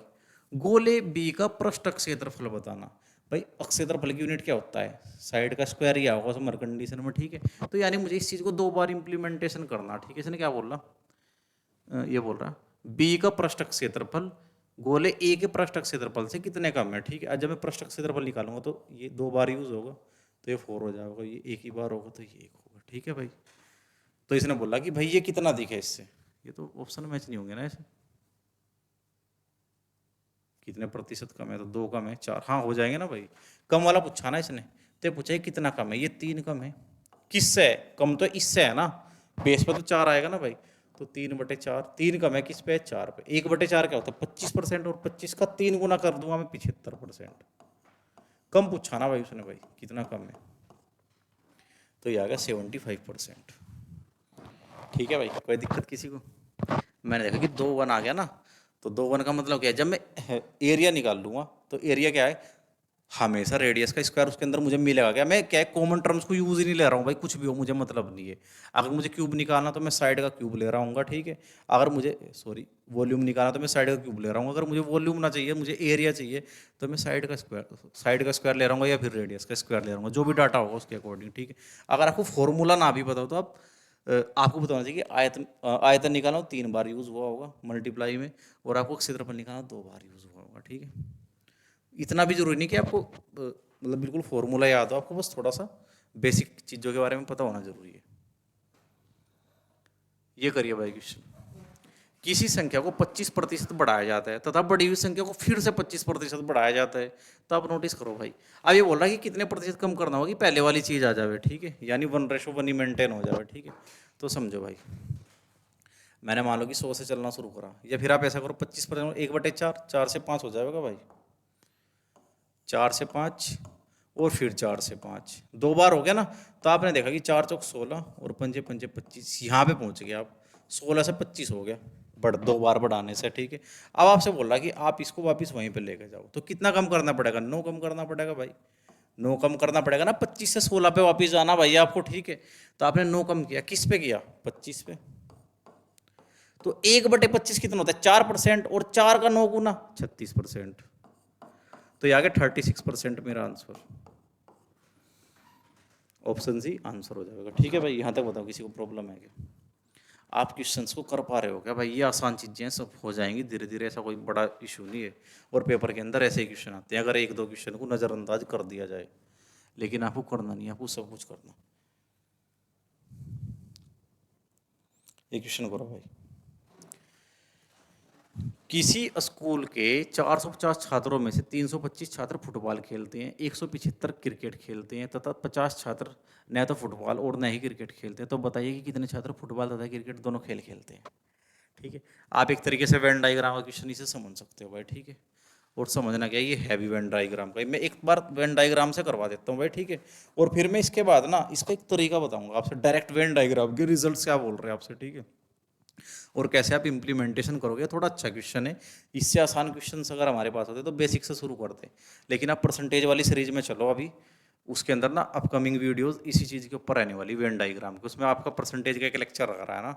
गोले बी का पृष्ठ क्षेत्रफल बताना। भाई क्षेत्रफल की यूनिट क्या होता है, साइड का स्क्वायर ही होगा समर कंडीशन में, ठीक है। तो यानी मुझे इस चीज़ को 2 बार इंप्लीमेंटेशन करना, ठीक है। इसने क्या बोल रहा, ये बोल रहा बी का पृष्ठ क्षेत्रफल गोले ए के पृष्ठ क्षेत्रफल से कितने कम है, ठीक है। आज जब मैं पृष्ठ क्षेत्रफल निकालूंगा तो ये 2 बार यूज होगा, तो ये 4 हो जाएगा, ये एक ही बार होगा तो ये 1 होगा, ठीक है भाई। तो इसने बोला कि भाई ये कितना दिखे इससे, ये तो ऑप्शन मैच नहीं होंगे ना ऐसे, कितने प्रतिशत कम है, तो 2 कम है 4, हाँ हो जाएंगे ना भाई। कम वाला पूछा ना इसने, तो पूछा है कितना कम है, ये 3 कम है, किससे है कम, तो इससे है ना, बेस पे तो 4 आएगा ना भाई। तो 3/4, 3 कम है किस पे, 4 पे। 1/4 क्या होता है 25%, और 25 का 3 गुना कर दूंगा मैं 75%। कम पूछा ना भाई उसने, भाई कितना कम है, तो ये आ गया 75%, ठीक है भाई। कोई दिक्कत किसी को। मैंने देखा कि 2 1 आ गया ना, तो 2 1 का मतलब क्या है, जब मैं एरिया निकाल लूंगा तो एरिया क्या है, हमेशा रेडियस का स्क्वायर उसके अंदर मुझे मिलेगा क्या? मैं क्या कॉमन टर्म्स को यूज ही नहीं ले रहा हूँ भाई, कुछ भी हो मुझे मतलब नहीं है। अगर मुझे क्यूब निकालना तो मैं साइड का क्यूब ले रहा हूँ, ठीक है। अगर मुझे सॉरी वॉल्यूम निकालना तो मैं साइड का क्यूब ले रहा हूँ। अगर मुझे वॉल्यूम ना चाहिए, मुझे एरिया चाहिए, तो मैं साइड का स्क्वायर ले रहा हूँ या फिर रेडियस का स्क्वायर ले रहा हूँ, जो भी डाटा होगा उसके अकॉर्डिंग, ठीक है। अगर आपको फॉर्मूला ना भी पता हो तो आपको बताना चाहिए कि आयतन निकालना हो 3 बार यूज़ हुआ होगा मल्टीप्लाई में, और आपको क्षेत्रफल निकालना 2 बार यूज़ हुआ होगा, ठीक है। इतना भी जरूरी नहीं कि आपको मतलब बिल्कुल फॉर्मूला याद हो, आपको बस थोड़ा सा बेसिक चीज़ों के बारे में पता होना जरूरी है। ये करिए भाई क्वेश्चन। किसी संख्या को 25% बढ़ाया जाता है तथा बढ़ी हुई संख्या को फिर से 25% बढ़ाया जाता है, तो आप नोटिस करो भाई। अब ये बोल रहा है कि कितने प्रतिशत कम करना होगा कि पहले वाली चीज़ आ जाए, ठीक है, यानी 1:1 ही मेंटेन हो जाए, ठीक है। तो समझो भाई, मैंने मान लो कि 100 से चलना शुरू करा, या फिर आप ऐसा करो 25%, 1/4, 4 से 5 हो जाएगा भाई, 4 से 5, और फिर 4 से 5, 2 बार हो गया ना। तो आपने देखा कि 4 चौक 16 और पंजे पंजे 25, यहाँ पे पहुंच गए आप, 16 से 25 हो गया, 2 बार बढ़ाने से, ठीक है। अब आपसे बोल रहा कि आप इसको वापस वहीं पे लेके जाओ, तो कितना कम करना पड़ेगा? 9 कम करना पड़ेगा भाई, 9 कम करना पड़ेगा ना, 25 से 16 पे वापस जाना भाई आपको, ठीक है। तो आपने 9 कम किया, किस पे किया? 25 पे। तो 1/25 कितना होता है? 4%, और 4 का 9 गुना 36%। तो ये आ गया 36% मेरा आंसर। ऑप्शन सी आंसर हो जाएगा, ठीक है भाई। यहाँ तक बताओ किसी को प्रॉब्लम है क्या? आप क्वेश्चंस को कर पा रहे हो क्या भाई? ये आसान चीज़ें हैं, सब हो जाएंगी धीरे धीरे, ऐसा कोई बड़ा इशू नहीं है। और पेपर के अंदर ऐसे ही क्वेश्चन आते हैं, अगर एक दो क्वेश्चन को नज़रअंदाज कर दिया जाए, लेकिन आपको करना नहीं है, आपको सब कुछ करना। ये क्वेश्चन करो भाई। किसी स्कूल के 450 छात्रों में से 325 छात्र फुटबॉल खेलते हैं, 175 क्रिकेट खेलते हैं तथा 50 छात्र न तो फुटबॉल और न ही क्रिकेट खेलते हैं, तो बताइए कि कितने छात्र फुटबॉल तथा क्रिकेट दोनों खेल खेलते हैं, ठीक है। आप एक तरीके से वेन डायग्राम का क्वेश्चन इसे समझ सकते हो भाई, ठीक है। और समझना क्या है, ये हैवी वेन डायग्राम का, मैं एक बार वेन डायग्राम से करवा देता हूँ भाई, ठीक है। और फिर मैं इसके बाद ना इसका एक तरीका बताऊंगा आपसे, डायरेक्ट वेन डायग्राम के रिजल्ट क्या बोल रहे हैं आपसे, ठीक है। और कैसे आप इम्प्लीमेंटेशन करोगे, थोड़ा अच्छा क्वेश्चन है। इससे आसान क्वेश्चन अगर हमारे पास होते तो बेसिक से शुरू करते, लेकिन आप परसेंटेज वाली सीरीज में चलो अभी। उसके अंदर ना अपकमिंग वीडियोस इसी चीज़ के ऊपर रहने वाली, वेन डायग्राम के, उसमें आपका परसेंटेज का एक लेक्चर लग रहा है ना।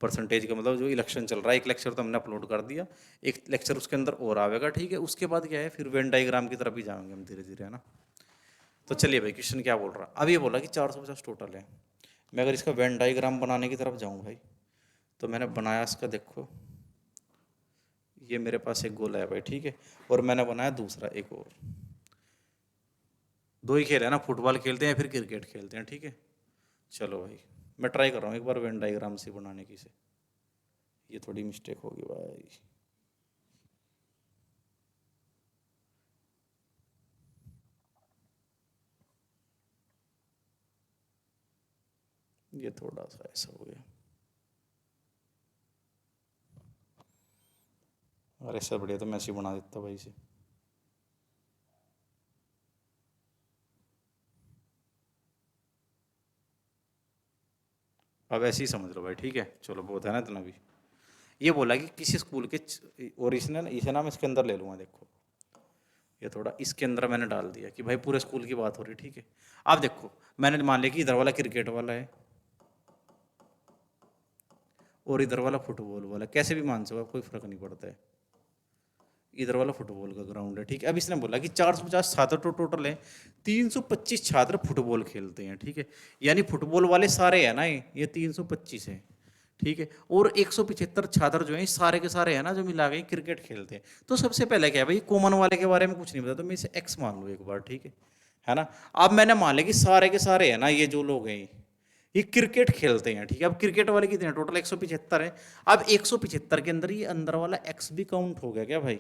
परसेंटेज का मतलब जो इलेक्शन चल रहा है, एक लेक्चर तो हमने अपलोड कर दिया, एक लेक्चर उसके अंदर और आएगा, ठीक है। उसके बाद क्या है, फिर वेन डायग्राम की तरफ ही जाएंगे हम धीरे धीरे, है ना। तो चलिए भाई, क्वेश्चन क्या बोल रहा, अब ये बोला कि 450 टोटल है। मैं अगर इसका वेन डायग्राम बनाने की तरफ जाऊँ भाई, तो मैंने बनाया इसका, देखो ये मेरे पास एक गोला है भाई, ठीक है। और मैंने बनाया दूसरा एक और, दो ही खेल है ना, फुटबॉल खेलते हैं या फिर क्रिकेट खेलते हैं, ठीक है। चलो भाई, मैं ट्राई कर रहा हूँ एक बार वेन डायग्राम से बनाने की से, ये थोड़ी मिस्टेक होगी भाई। ये थोड़ा सा ऐसा हो गया, और ऐसा बढ़िया तो मैं ऐसे ही बना देता भाई इसे। अब ऐसे ही समझ लो भाई, ठीक है। चलो बहुत है ना इतना भी। ये बोला कि किसी स्कूल के और इसने इसे ना मैं इसके अंदर ले लूँगा, देखो ये थोड़ा इसके अंदर मैंने डाल दिया कि भाई पूरे स्कूल की बात हो रही, ठीक है। आप देखो, मैंने मान लिया कि इधर वाला क्रिकेट वाला है और इधर वाला फुटबॉल वाला, कैसे भी मान सको, कोई फर्क नहीं पड़ता है। इधर वाला फुटबॉल का ग्राउंड है, ठीक है। अब इसने बोला कि 450 छात्र तो टोटल है, 325 छात्र फुटबॉल खेलते हैं, ठीक है। यानी फुटबॉल वाले सारे है ना, ये 325 है, ठीक है। और 175 छात्र जो है सारे के सारे है ना, जो मिला के क्रिकेट खेलते हैं। तो सबसे पहले क्या है भाई, कॉमन वाले के बारे में कुछ नहीं पता, तो मैं इसे एक्स मान लूँ एक बार, ठीक है ना। अब मैंने मान लिया कि सारे के सारे है ना, ये जो लोग हैं ये क्रिकेट खेलते हैं, ठीक है। अब क्रिकेट वाले कितने हैं? टोटल 175 है। अब 175 के अंदर ये अंदर वाला एक्स भी काउंट हो गया क्या भाई?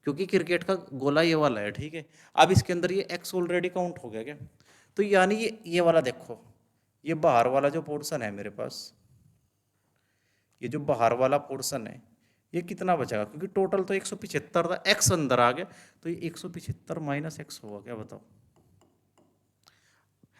क्योंकि क्रिकेट का गोला ये वाला है, ठीक है। अब इसके अंदर ये एक्स ऑलरेडी काउंट हो गया क्या? तो यानी ये वाला देखो, ये बाहर वाला जो पोर्शन है मेरे पास, ये जो बाहर वाला पोर्शन है, ये कितना बचेगा? क्योंकि टोटल तो 175 था, एक्स अंदर आ गया, तो ये 175 माइनस एक्स होगा क्या, बताओ।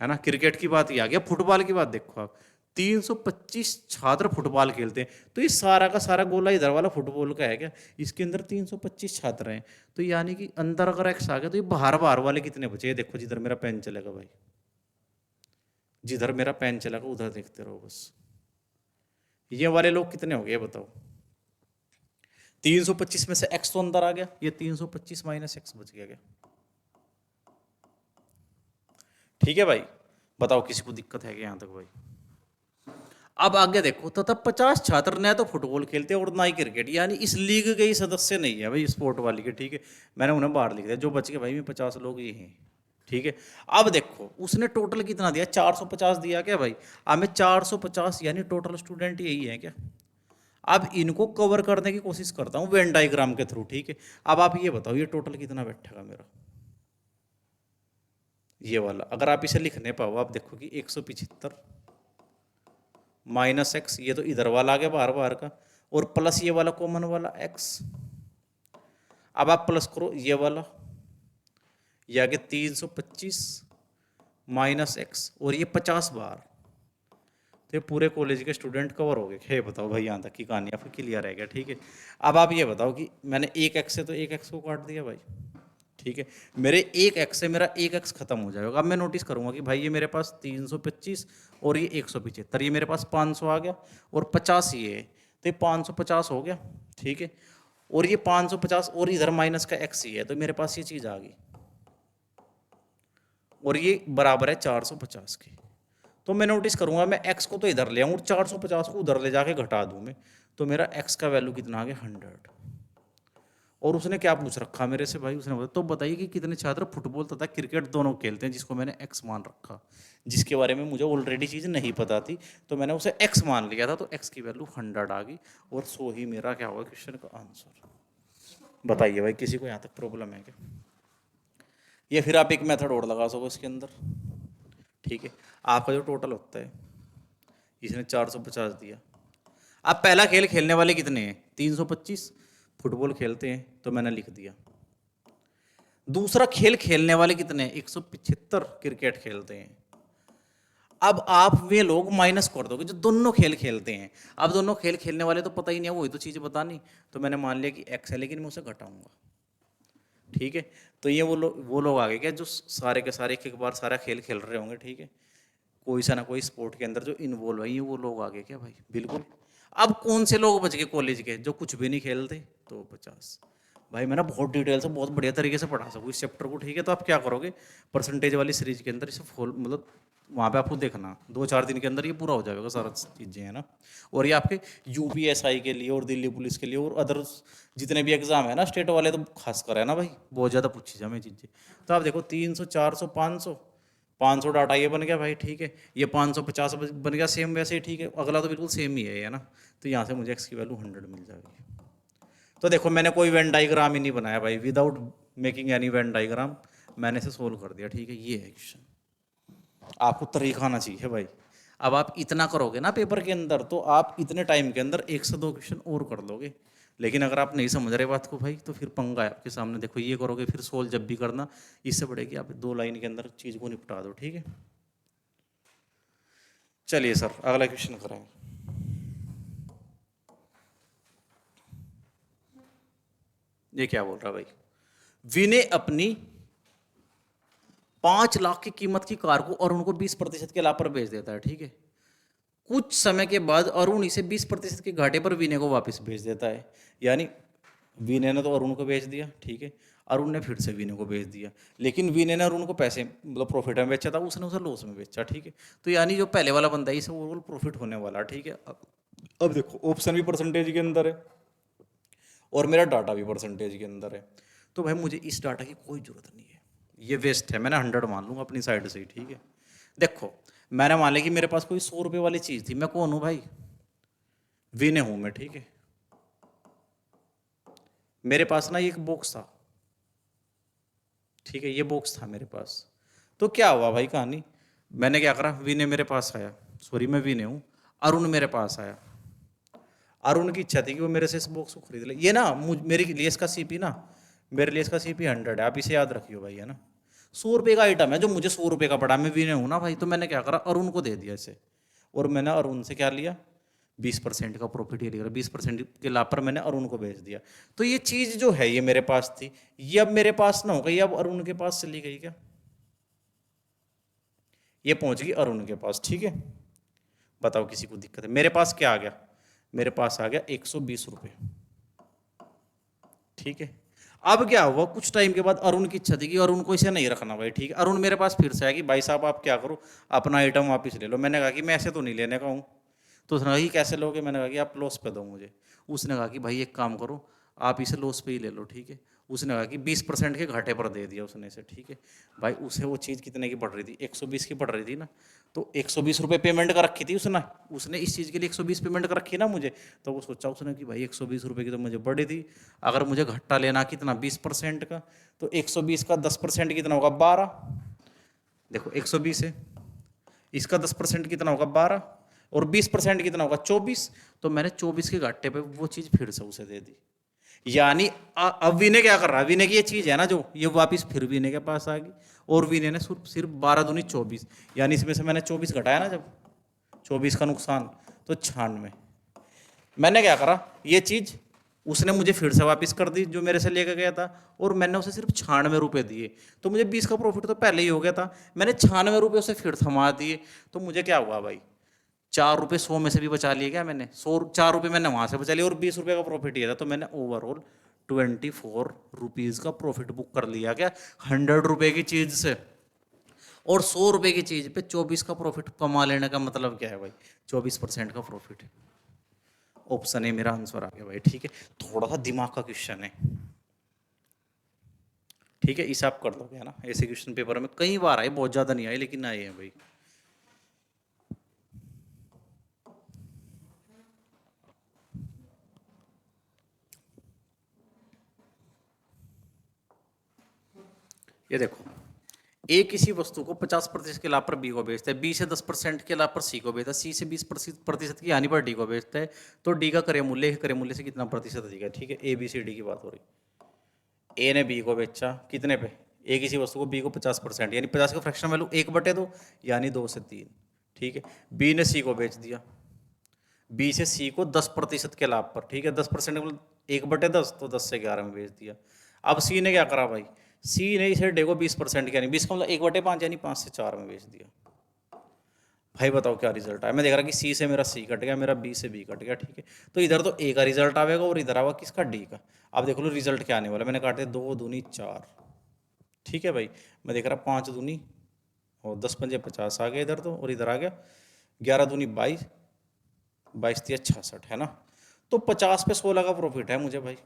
है ना, क्रिकेट की बात ये आ गया। फुटबॉल की बात देखो आप, 325 छात्र फुटबॉल खेलते हैं, तो ये सारा का सारा गोला इधर वाला फुटबॉल का है क्या? इसके अंदर 325 छात्र हैं, तो यानी कि अंदर अगर एक्स आ गया तो ये बाहर बाहर वाले कितने बचे? ये देखो जिधर मेरा पेन चलेगा भाई, जिधर मेरा पेन चलेगा उधर देखते रहो बस। ये वाले लोग कितने हो गए बताओ? 325 में से x तो अंदर आ गया, ये 325 माइनस एक्स बच गया क्या? ठीक है भाई, बताओ किसी को दिक्कत है क्या यहां तक भाई? अब आगे देखो, तथा 50 छात्र न तो फुटबॉल खेलते और ना ही क्रिकेट, यानी इस लीग के ही सदस्य नहीं है भाई स्पोर्ट वाली के। ठीक है, मैंने उन्हें बाहर लिख दिया, जो बच गए भाई में 50 लोग ये हैं। ठीक है, अब देखो उसने टोटल कितना दिया? 450 दिया क्या भाई? अब मैं 450 यानी टोटल स्टूडेंट यही है क्या? अब इनको कवर करने की कोशिश करता हूँ वेन डायग्राम के थ्रू। ठीक है, अब आप ये बताओ ये टोटल कितना बैठेगा मेरा? ये वाला अगर आप इसे लिखने पाओ, आप देखो कि 175 माइनस एक्स, ये तो इधर वाला आ गया बाहर बाहर का, और प्लस ये वाला कॉमन वाला एक्स। अब आप प्लस करो ये वाला, ये आगे 325 माइनस एक्स और ये 50 बार, तो ये पूरे कॉलेज के स्टूडेंट कवर हो गए। ये बताओ भाई, यहाँ तक की कहानी आपको क्लियर है क्या? ठीक है, अब आप ये बताओ कि मैंने एक एक्स से तो एक एक्स को काट दिया भाई। ठीक है, मेरे एक एक्स से मेरा एक एक्स खत्म हो जाएगा। अब मैं नोटिस करूंगा कि भाई ये मेरे पास 325 और ये 175, ये मेरे पास 500 आ गया, और 50 ये है, तो ये 550 हो गया। ठीक है, और ये 550 और इधर माइनस का एक्स ही है, तो मेरे पास ये चीज़ आ गई, और ये बराबर है 450 के। तो मैं नोटिस करूंगा मैं x को तो इधर ले आऊँ और 450 को उधर ले जाके घटा दूं मैं, तो मेरा x का वैल्यू कितना आ गया? 100। और उसने क्या पूछ रखा मेरे से भाई? उसने बोला तो बताइए कि कितने छात्र फुटबॉल तथा क्रिकेट दोनों खेलते हैं, जिसको मैंने x मान रखा, जिसके बारे में मुझे ऑलरेडी चीज़ नहीं पता थी, तो मैंने उसे x मान लिया था, तो x की वैल्यू 100 आ गई, और सो ही मेरा क्या होगा क्वेश्चन का आंसर। बताइए भाई किसी को यहाँ तक प्रॉब्लम है क्या? ये फिर आप एक मेथड और लगा सको इसके अंदर। ठीक है, आपका जो टोटल होता है, इसने 450 दिया। अब पहला खेल खेलने वाले कितने हैं? 325 फुटबॉल खेलते हैं, तो मैंने लिख दिया। दूसरा खेल खेलने वाले कितने हैं? 175 क्रिकेट खेलते हैं। अब आप वे लोग माइनस कर दोगे जो दोनों खेल खेलते हैं। अब दोनों खेल खेलने वाले तो पता ही नहीं है, वही तो चीज़ें बतानी, तो मैंने मान लिया कि एक्स है, लेकिन मैं उसे घटाऊंगा। ठीक है, तो ये वो लोग आ गए क्या जो सारे के सारे एक बार सारा खेल खेल रहे होंगे। ठीक है, कोई सा ना कोई स्पोर्ट के अंदर जो इन्वॉल्व है, ये वो लोग आ गए क्या भाई? बिल्कुल। अब कौन से लोग बच गए कॉलेज के जो कुछ भी नहीं खेलते? तो 50 भाई। मैं ना बहुत डिटेल से बहुत बढ़िया तरीके से पढ़ा सकूँ इस चैप्टर को। ठीक है, तो आप क्या करोगे, परसेंटेज वाली सीरीज के अंदर इसे फॉलो, मतलब वहाँ पे आपको देखना 2-4 दिन के अंदर ये पूरा हो जाएगा सारा चीज़ें, है ना। और ये आपके यूपीएसआई के लिए और दिल्ली पुलिस के लिए और अदर जितने भी एग्जाम है ना स्टेट वाले, तो खास कर है ना भाई, बहुत ज़्यादा पूछी जाए चीज़ें। तो आप देखो 300 400 500 500 डाटा ये बन गया भाई। ठीक है, ये 550 बन गया सेम वैसे ही। ठीक है, अगला तो बिल्कुल सेम ही है ना, तो यहाँ से मुझे एक्स की वैल्यू 100 मिल जाएगी। तो देखो मैंने कोई वेन डायग्राम ही नहीं बनाया भाई, without making any Venn diagram मैंने इसे सोल्व कर दिया। ठीक है, ये है क्वेश्चन। आपको तरीका आना चाहिए भाई। अब आप इतना करोगे ना पेपर के अंदर, तो आप इतने टाइम के अंदर 1 से 2 क्वेश्चन और कर लोगे। लेकिन अगर आप नहीं समझ रहे बात को भाई, तो फिर पंगा है आपके सामने। देखो ये करोगे, फिर सोल्व जब भी करना, इससे बढ़ेगी आप 2 लाइन के अंदर चीज़ को निपटा दो। ठीक है, चलिए सर अगला क्वेश्चन करेंगे। ये क्या बोल रहा भाई? विनय अपनी 5 लाख की कीमत की कार को अरुण को 20% के लाभ पर बेच देता है। ठीक है, कुछ समय के बाद अरुण इसे 20% के घाटे पर विनय को वापस बेच देता है। यानी विनय ने तो अरुण को बेच दिया। ठीक है, अरुण ने फिर से विनय को बेच दिया, लेकिन विनय ने अरुण को पैसे मतलब प्रॉफिट में बेचा था, उसने उसे लॉस में बेचा। ठीक है, तो यानी जो पहले वाला बंदा है इसे ओवरऑल प्रॉफिट होने वाला। ठीक है, अब देखो ऑप्शन भी परसेंटेज के अंदर है और मेरा डाटा भी परसेंटेज के अंदर है, तो भाई मुझे इस डाटा की कोई जरूरत नहीं है, ये वेस्ट है। मैंने 100 मान लूंगा अपनी साइड से ही। ठीक है, देखो मैंने मान लिया कि मेरे पास कोई 100 रुपये वाली चीज़ थी। मैं कौन हूँ भाई? विनय हूँ मैं। ठीक है, मेरे पास ना एक बॉक्स था। ठीक है, ये बॉक्स था मेरे पास। तो क्या हुआ भाई कहानी, मैंने क्या करा, विनय मेरे पास आया, सॉरी मैं विनय हूँ, अरुण मेरे पास आया। अरुण की इच्छा थी कि वो मेरे से इस बॉक्स को खरीद ले। ये ना मेरे लिए इसका सीपी ना, मेरे लिए इसका सीपी 100 है, आप इसे याद रखियो भाई, है ना। 100 रुपये का आइटम है जो मुझे 100 रुपये का पड़ा, मैं विनय हूँ ना भाई, तो मैंने क्या करा, अरुण को दे दिया इसे। और मैंने अरुण से क्या लिया, 20% का प्रॉफिट ये लिया, 20% के लाभ पर मैंने अरुण को बेच दिया। तो ये चीज जो है ये मेरे पास थी, ये अब मेरे पास ना हो गई, अब अरुण के पास चली गई क्या, ये पहुंच गई अरुण के पास, ठीक है। बताओ किसी को दिक्कत है, मेरे पास क्या आ गया, मेरे पास आ गया 120 रुपये, ठीक है। अब क्या हुआ, कुछ टाइम के बाद अरुण की इच्छा थी कि अरुण को इसे नहीं रखना भाई, ठीक है। अरुण मेरे पास फिर से आया कि भाई साहब आप क्या करो, अपना आइटम वापस ले लो। मैंने कहा कि मैं ऐसे तो नहीं लेने का हूँ। तो उसने कहा कि कैसे लोगे, मैंने कहा कि आप लॉस पे दो मुझे। उसने कहा कि भाई एक काम करो, आप इसे लॉस पे ही ले लो, ठीक है। उसने कहा कि 20% के घाटे पर दे दिया उसने इसे, ठीक है। भाई उसे वो चीज़ कितने की पड़ रही थी, 120 की पड़ रही थी ना। तो 120 रुपये पेमेंट कर रखी थी उसने, उसने इस चीज़ के लिए 120 पेमेंट कर रखी ना मुझे। तो वो सोचा उसने कि भाई 120 रुपये की तो मुझे बड़ी थी, अगर मुझे घट्टा लेना कितना 20% का, तो 120 का 10% कितना होगा 12। देखो 120 है, इसका 10% कितना होगा 12, और 20% कितना होगा 24। तो मैंने 24 के घाटे पे वो चीज़ फिर से उसे दे दी। यानी अब विनय क्या कर रहा है, विनय की ये चीज है ना जो, ये वापिस फिर विनय के पास आ गई, और विनय ने सिर्फ 12 दूनी 24, यानी इसमें से मैंने 24 घटाया ना जब, 24 का नुकसान, तो 96। मैंने क्या करा, ये चीज उसने मुझे फिर से वापस कर दी जो मेरे से लेकर गया था, और मैंने उसे सिर्फ 96 रुपये दिए। तो मुझे 20 का प्रॉफिट तो पहले ही हो गया था, मैंने 96 रुपये उसे फिर थमा दिए। तो मुझे क्या हुआ भाई, 4 रुपये 100 में से भी बचा लिए क्या मैंने, 4 रुपये मैंने वहां से बचा लिया, और 20 रुपये का प्रॉफिट दिया था। तो मैंने ओवरऑल 24 रुपीज का प्रॉफिट बुक कर लिया क्या, 100 रुपये की चीज से। और 100 रुपये की चीज पे 24 का प्रॉफिट कमा लेने का मतलब क्या है भाई, 24% का प्रॉफिट है। ऑप्शन है मेरा आंसर आ गया भाई, ठीक है। थोड़ा सा दिमाग का क्वेश्चन है, ठीक है, इसे आप कर दोगे है ना। ऐसे क्वेश्चन पेपर में कई बार आए, बहुत ज्यादा नहीं आए लेकिन आए हैं भाई। ये देखो, ए किसी वस्तु को 50% के लाभ पर बी को बेचता है, बी से 10% के लाभ पर सी को बेचता है, सी से 20% की हानि पर डी को बेचता है। तो डी का क्रय मूल्य क्रय मूल्य से कितना प्रतिशत अधिक है, ठीक है। ए बी सी डी की बात हो रही, ए ने बी को बेचा कितने पे, ए किसी वस्तु को बी को 50%, यानी 50 का फ्रैक्शन वैल्यू 1/2, यानी 2 से 3, ठीक है। बी ने सी को बेच दिया, बी से सी को 10% के लाभ पर, ठीक है। 10% मतलब 1/10, तो 10 से 11 में बेच दिया। अब सी ने क्या करा भाई, सी ने इसे डे को 20% यानी 20 का मतलब 1/5 यानी 5 से 4 में बेच दिया। भाई बताओ क्या रिजल्ट आया, मैं देख रहा कि सी से मेरा सी कट गया, मेरा बी से बी कट गया, ठीक है। तो इधर तो ए का रिजल्ट आएगा और इधर आएगा किसका, डी का। अब देख लो रिजल्ट क्या आने वाला, मैंने काटे 2 दूनी 4, ठीक है भाई। मैं देख रहा 5 दूनी और 10 पंजे 50 आ गया इधर तो, और इधर आ गया 11 दूनी 22, 22 66 है ना। तो 50 पे 16 का प्रॉफिट है मुझे भाई,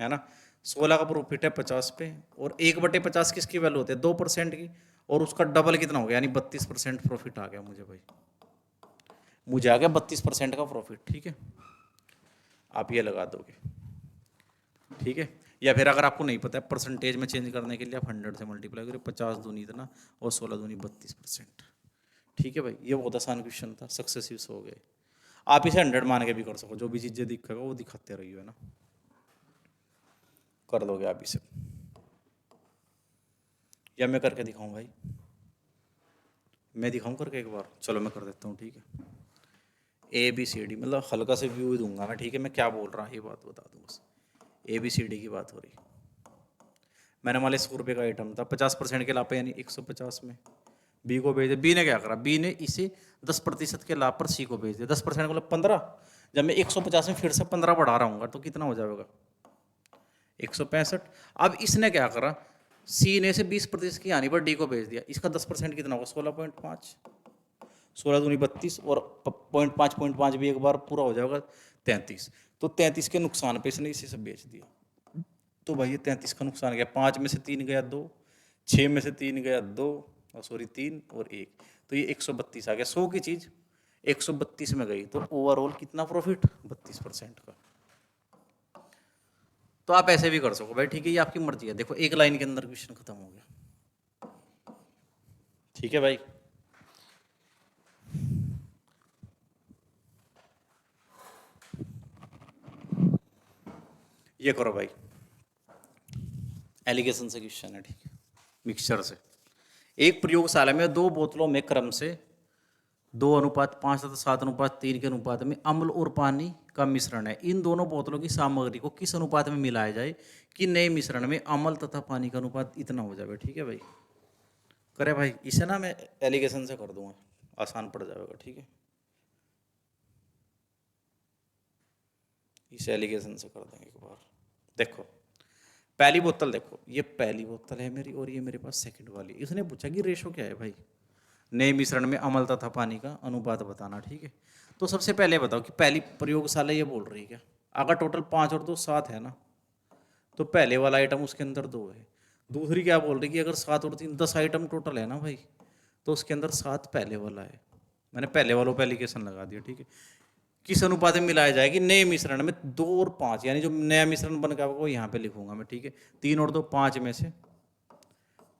है ना। 16 का प्रॉफिट है 50 पे, और 1/50 किसकी वैल्यू होती है 2% की, और उसका डबल कितना हो गया यानी 32% प्रॉफिट आ गया मुझे भाई, मुझे आ गया 32% का प्रॉफिट, ठीक है। आप ये लगा दोगे, ठीक है। या फिर अगर आपको नहीं पता है परसेंटेज में चेंज करने के लिए आप 100 से मल्टीप्लाई करिए, 50 दूनी इतना और 16 दूनी 32%, ठीक है भाई। ये बहुत आसान क्वेश्चन था, सक्सेसिव हो गए। आप इसे 100 मान के भी कर सको, जो भी चीज़ें दिखेगा वो दिखाते रहिए, है ना, कर लोगे आप इसे। या मैं करके दिखाऊं भाई, मैं दिखाऊं करके एक बार, चलो मैं कर देता हूँ, ठीक है। ए बी सी डी मतलब हल्का से व्यू दूंगा मैं, ठीक है। मैं क्या बोल रहा हूँ ये बात बता दूँ बस। ए बी सी डी की बात हो रही, मैंने मान लिया 100 रुपये का आइटम था, 50% के लाभ पे यानी 150 में बी को भेज दिया। बी ने क्या करा, बी ने इसे 10% के लाभ पर सी को भेज दिया, 10% मतलब 15। जब मैं 150 में फिर से 15 बढ़ा रहा हूँ तो कितना हो जाएगा 165। अब इसने क्या करा, सी ने से 20% की हानि पर डी को भेज दिया, इसका 10% कितना होगा 16.5, 16 दूनी 32, और 0.5 भी एक बार पूरा हो जाएगा 33। तो 33 के नुकसान पे इसने इसे सब बेच दिया। तो भाई ये 33 का नुकसान गया, 5 में से 3 गया 2, 6 में से 3 गया 2, और सॉरी 3 और 1, तो ये 132 आ गया। 100 की चीज 132 में गई, तो ओवरऑल कितना प्रॉफिट 32% का। तो आप ऐसे भी कर सको भाई, ठीक है, ये आपकी मर्जी है। देखो एक लाइन के अंदर क्वेश्चन खत्म हो गया, ठीक है भाई। ये करो भाई, एलिगेशन से क्वेश्चन है, ठीक है, मिक्सचर से। एक प्रयोगशाला में 2 बोतलों में क्रम से 2:5 तथा 7:3 के अनुपात में अम्ल और पानी का मिश्रण है। इन दोनों बोतलों की सामग्री को किस अनुपात में मिलाया जाए कि नए मिश्रण में अम्ल तथा पानी का अनुपात इतना हो जाए। ठीक है भाई, करे भाई, इसे ना मैं एलिगेशन से कर दूंगा, आसान पड़ जाएगा। ठीक है, इसे एलिगेशन से कर देंगे एक बार। देखो पहली बोतल, देखो ये पहली बोतल है मेरी और ये मेरे पास सेकंड वाली। इसने पूछा कि रेशो क्या है भाई, नए मिश्रण में अम्ल तथा पानी का अनुपात बताना। ठीक है, तो सबसे पहले बताओ कि पहली प्रयोगशाला ये बोल रही है क्या, अगर टोटल 5 और 2 7 है ना, तो पहले वाला आइटम उसके अंदर 2 है। दूसरी क्या बोल रही है कि अगर 7 और 3 10 आइटम टोटल है ना भाई, तो उसके अंदर 7 पहले वाला है। मैंने पहले वालों पर एलिगेशन लगा दिया। ठीक है, किस अनुपात में मिलाया जाएगी नए मिश्रण में 2 और 5, यानी जो नया मिश्रण बन गया वो यहाँ पे लिखूंगा मैं। ठीक है, 3 और 2 5 में से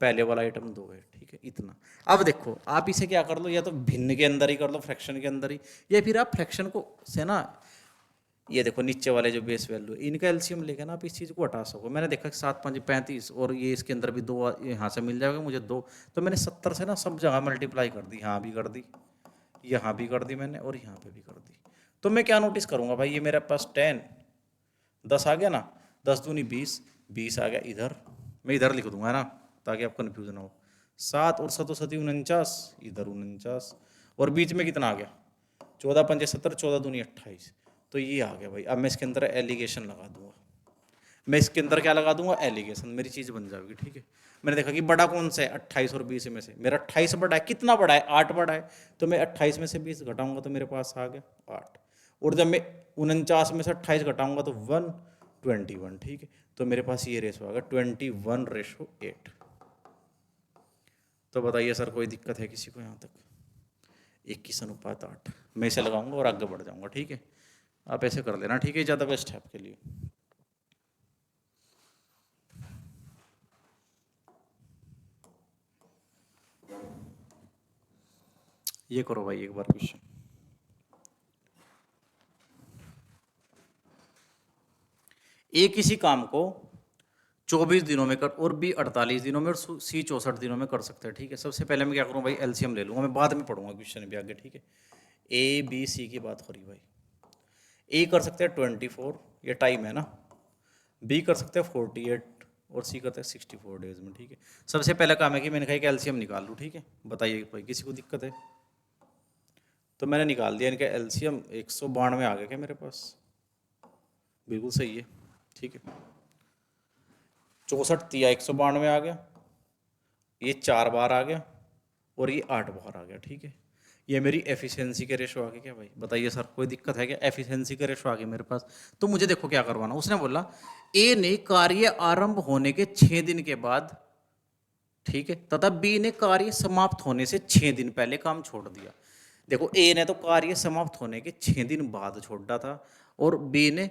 पहले वाला आइटम 2 है। ठीक है, इतना। अब देखो आप इसे क्या कर लो, या तो भिन्न के अंदर ही कर लो, फ्रैक्शन के अंदर ही, या फिर आप फ्रैक्शन को से ना, ये देखो नीचे वाले जो बेस वैल्यू है इनका एलसीएम लेके ना आप इस चीज़ को हटा सको। मैंने देखा कि 7 5 35 और ये इसके अंदर भी 2 यहाँ से मिल जाएगा मुझे 2, तो मैंने 70 से ना सब जगह मल्टीप्लाई कर दी, यहाँ भी कर दी, यहाँ भी कर दी मैंने, और यहाँ पे भी कर दी। तो मैं क्या नोटिस करूँगा भाई, ये मेरे पास 10 आ गया ना, 10 दूनी 20, 20 आ गया इधर, मैं इधर लिख दूंगा ना ताकि आप कन्फ्यूजन हो। 7 और 7 7 49, इधर 49, और बीच में कितना आ गया 14 5 70, 14 दूनी 28, तो ये आ गया भाई। अब मैं इसके अंदर एलिगेशन लगा दूंगा, मैं इसके अंदर क्या लगा दूंगा, एलिगेशन, मेरी चीज़ बन जाएगी। ठीक है, मैंने देखा कि बड़ा कौन सा है 28 और 20 में से, मेरा 28 बड़ा है, कितना बड़ा है 8 बड़ा है, तो मैं 28 में से 20 घटाऊंगा तो मेरे पास आ गया 8, और जब मैं 49 में से 28 घटाऊंगा तो 121। ठीक है, तो मेरे पास ये रेशो आ गया 21:8। तो बताइए सर कोई दिक्कत है किसी को यहाँ तक, 21:8 मैं इसे लगाऊंगा और आगे बढ़ जाऊंगा। ठीक है, आप ऐसे कर लेना। ठीक है, ज़्यादा बेस्ट है आपके लिए। ये करो भाई एक बार क्वेश्चन, ए किसी काम को 24 दिनों में कर और बी 48 दिनों में और सी 64 दिनों में कर सकते हैं। ठीक है, सबसे पहले मैं क्या करूँ भाई, एलसीएम ले लूँगा, मैं बाद में पढ़ूंगा क्वेश्चन भी आगे। ठीक है, ए बी सी की बात हो रही भाई। ए कर सकते हैं 24, ये टाइम है ना, बी कर सकते हैं 48 और सी करते हैं 64 डेज में। ठीक है, सबसे पहला काम है कि मैंने कहा कि एलसीएम निकाल लूँ। ठीक है, बताइए भाई किसी को दिक्कत है, तो मैंने निकाल दिया इनका एलसीएम। 192 आ गया क्या मेरे पास, बिल्कुल सही है। ठीक है, 64 तिया 192 आ गया, ये 4 बार आ गया और ये 8 बार आ गया। ठीक है, ये मेरी एफिशिएंसी के रेशो आ गए क्या भाई, बताइए सर कोई दिक्कत है क्या, एफिशिएंसी के रेशो आ गए मेरे पास। तो मुझे देखो क्या करवाना, उसने बोला ए ने कार्य आरंभ होने के 6 दिन के बाद, ठीक है, तथा बी ने कार्य समाप्त होने से 6 दिन पहले काम छोड़ दिया। देखो ए ने तो कार्य समाप्त होने के 6 दिन बाद छोड़ा था और बी ने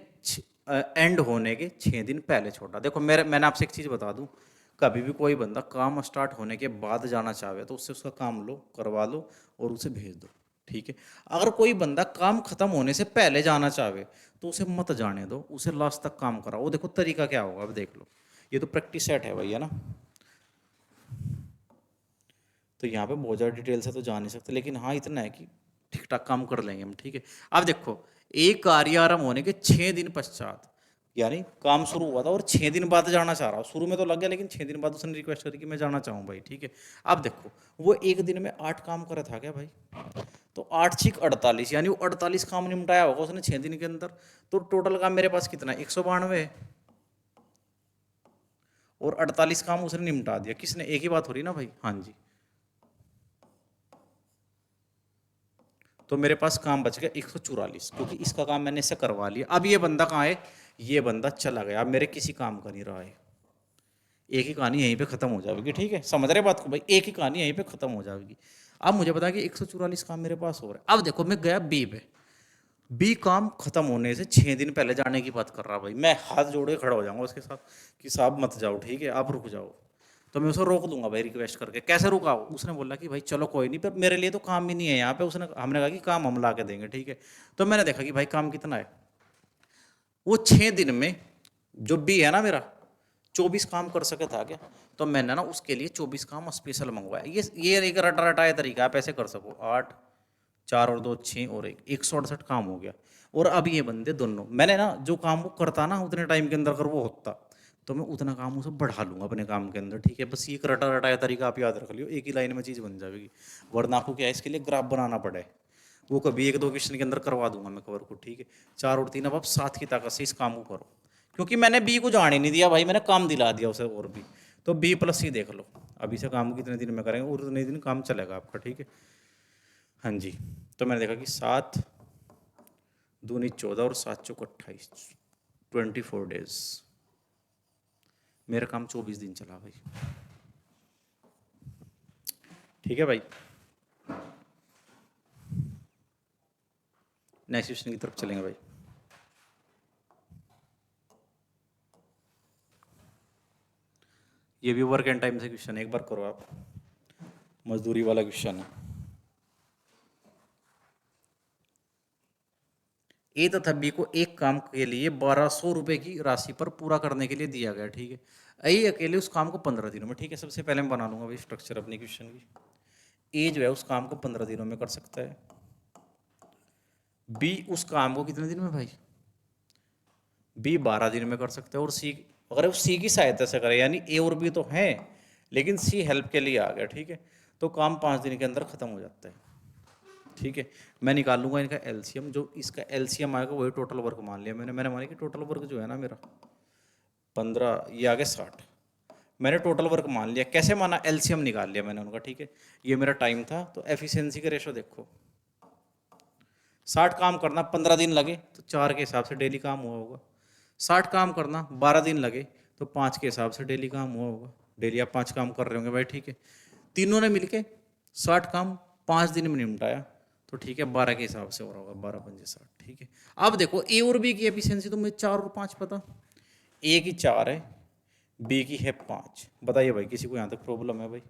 एंड होने के 6 दिन पहले छोड़ा। देखो मैंने आपसे एक चीज़ बता दूं, कभी भी कोई बंदा काम स्टार्ट होने के बाद जाना चाहे तो उससे उसका काम लो, करवा लो और उसे भेज दो। ठीक है, अगर कोई बंदा काम खत्म होने से पहले जाना चाहे तो उसे मत जाने दो, उसे लास्ट तक काम कराओ। वो देखो तरीका क्या होगा, अब देख लो, ये तो प्रैक्टिस सेट है भाई, है ना। तो यहाँ पे बहुत ज़्यादा डिटेल से तो जा नहीं सकते, लेकिन हाँ इतना है कि ठीक ठाक काम कर लेंगे हम। ठीक है, अब देखो एक कार्य आरंभ होने के 6 दिन पश्चात, यानी काम शुरू हुआ था और 6 दिन बाद जाना चाह रहा हूँ, शुरू में तो लग गया लेकिन 6 दिन बाद उसने रिक्वेस्ट करी कि मैं जाना चाहूँ भाई। ठीक है, अब देखो वो एक दिन में 8 काम करा था क्या भाई, तो 8 6 48, यानी वो 48 काम निपटाया होगा उसने 6 दिन के अंदर। तो टोटल काम मेरे पास कितना है 192 है, और 48 काम उसने निपटा दिया किसने, एक ही बात हो रही ना भाई। हाँ जी, तो मेरे पास काम बच गया 144, क्योंकि इसका काम मैंने इससे करवा लिया। अब ये बंदा कहाँ है, ये बंदा चला गया, अब मेरे किसी काम का नहीं रहा है। एक ही कहानी यहीं पे खत्म हो जाएगी। ठीक है, समझ रहे बात को भाई, एक ही कहानी यहीं पे खत्म हो जाएगी। अब मुझे पता कि 144 काम मेरे पास हो रहा है। अब देखो मैं गया बी पे, बी काम खत्म होने से 6 दिन पहले जाने की बात कर रहा भाई, मैं हाथ जोड़ के खड़ा हो जाऊंगा उसके साथ कि साहब मत जाओ, ठीक है आप रुक जाओ। तो मैं उसे रोक दूंगा भाई रिक्वेस्ट करके, कैसे रुकाओ, उसने बोला कि भाई चलो कोई नहीं, पर मेरे लिए तो काम भी नहीं है यहाँ पे, उसने हमने कहा कि काम हम ला के देंगे। ठीक है, तो मैंने देखा कि भाई काम कितना है, वो 6 दिन में जो बी है ना मेरा 24 काम कर सके था क्या, तो मैंने ना उसके लिए 24 काम स्पेशल मंगवाया। ये एक रटा रटाया तरीका, आप ऐसे कर सको 8 4 और 2 6 और 168 काम हो गया। और अब ये बंदे दोनों, मैंने ना जो काम वो करता ना उतने टाइम के अंदर अगर वो होता तो मैं उतना काम उसे बढ़ा लूंगा अपने काम के अंदर, ठीक है। बस ये एक रटा रटाया तरीका आप याद रख लियो, एक ही लाइन में चीज़ बन जाएगी। वरना आपको क्या है, इसके लिए ग्राफ बनाना पड़े, वो कभी 1 2 क्वेश्चन के अंदर करवा दूंगा मैं कवर को, ठीक है। 4 और 3 अब आप 7 की ताकत से इस काम को करो, क्योंकि मैंने बी को जाने नहीं दिया भाई, मैंने काम दिला दिया उसे और भी। तो बी प्लस सी देख लो, अभी से काम कितने दिन में करेंगे और उतने दिन काम चलेगा आपका, ठीक है। हाँ जी, तो मैंने देखा कि 7 दूनी 14 और 7 चौक 28, 24 डेज। मेरा काम 24 दिन चला भाई, ठीक है भाई। नेक्स्ट क्वेश्चन की तरफ चलेंगे भाई। ये भी वर्क एंड टाइम से क्वेश्चन है, एक बार करो आप, मजदूरी वाला क्वेश्चन है। ए तथा बी को एक काम के लिए 1200 रुपए की राशि पर पूरा करने के लिए दिया गया, ठीक है। ए अकेले उस काम को 15 दिनों में, ठीक है। सबसे पहले मैं बना लूंगा भाई स्ट्रक्चर अपनी क्वेश्चन की। ए जो है उस काम को 15 दिनों में कर सकता है, बी उस काम को कितने दिन में भाई, बी 12 दिन में कर सकते हैं, और सी, अगर वो सी की सहायता से करे, यानी ए और बी तो हैं लेकिन सी हेल्प के लिए आ गया, ठीक है। तो काम 5 दिन के अंदर खत्म हो जाता है, ठीक है। मैं निकाल लूंगा इनका एलसीएम, जो इसका एलसीएम आएगा वही टोटल वर्क मान लिया मैंने माना कि टोटल वर्क जो है ना मेरा 15, ये आ गया 60। मैंने टोटल वर्क मान लिया, कैसे माना, एलसीएम निकाल लिया मैंने उनका, ठीक है। ये मेरा टाइम था, तो एफिशिएंसी का रेशो देखो, 60 काम करना 15 दिन लगे तो 4 के हिसाब से डेली काम हुआ होगा। 60 काम करना 12 दिन लगे तो 5 के हिसाब से डेली काम हुआ होगा। डेली आप 5 काम कर रहे होंगे भाई, ठीक है। तीनों ने मिलके 60 काम 5 दिन में निपटाया, तो ठीक है 12 के हिसाब से हो रहा होगा, 12 पंजे 60, ठीक है। अब देखो ए और बी की एफिशिएंसी तो मुझे 4 और 5 पता, ए की 4 है, बी की है 5। बताइए भाई किसी को यहाँ तक प्रॉब्लम है भाई,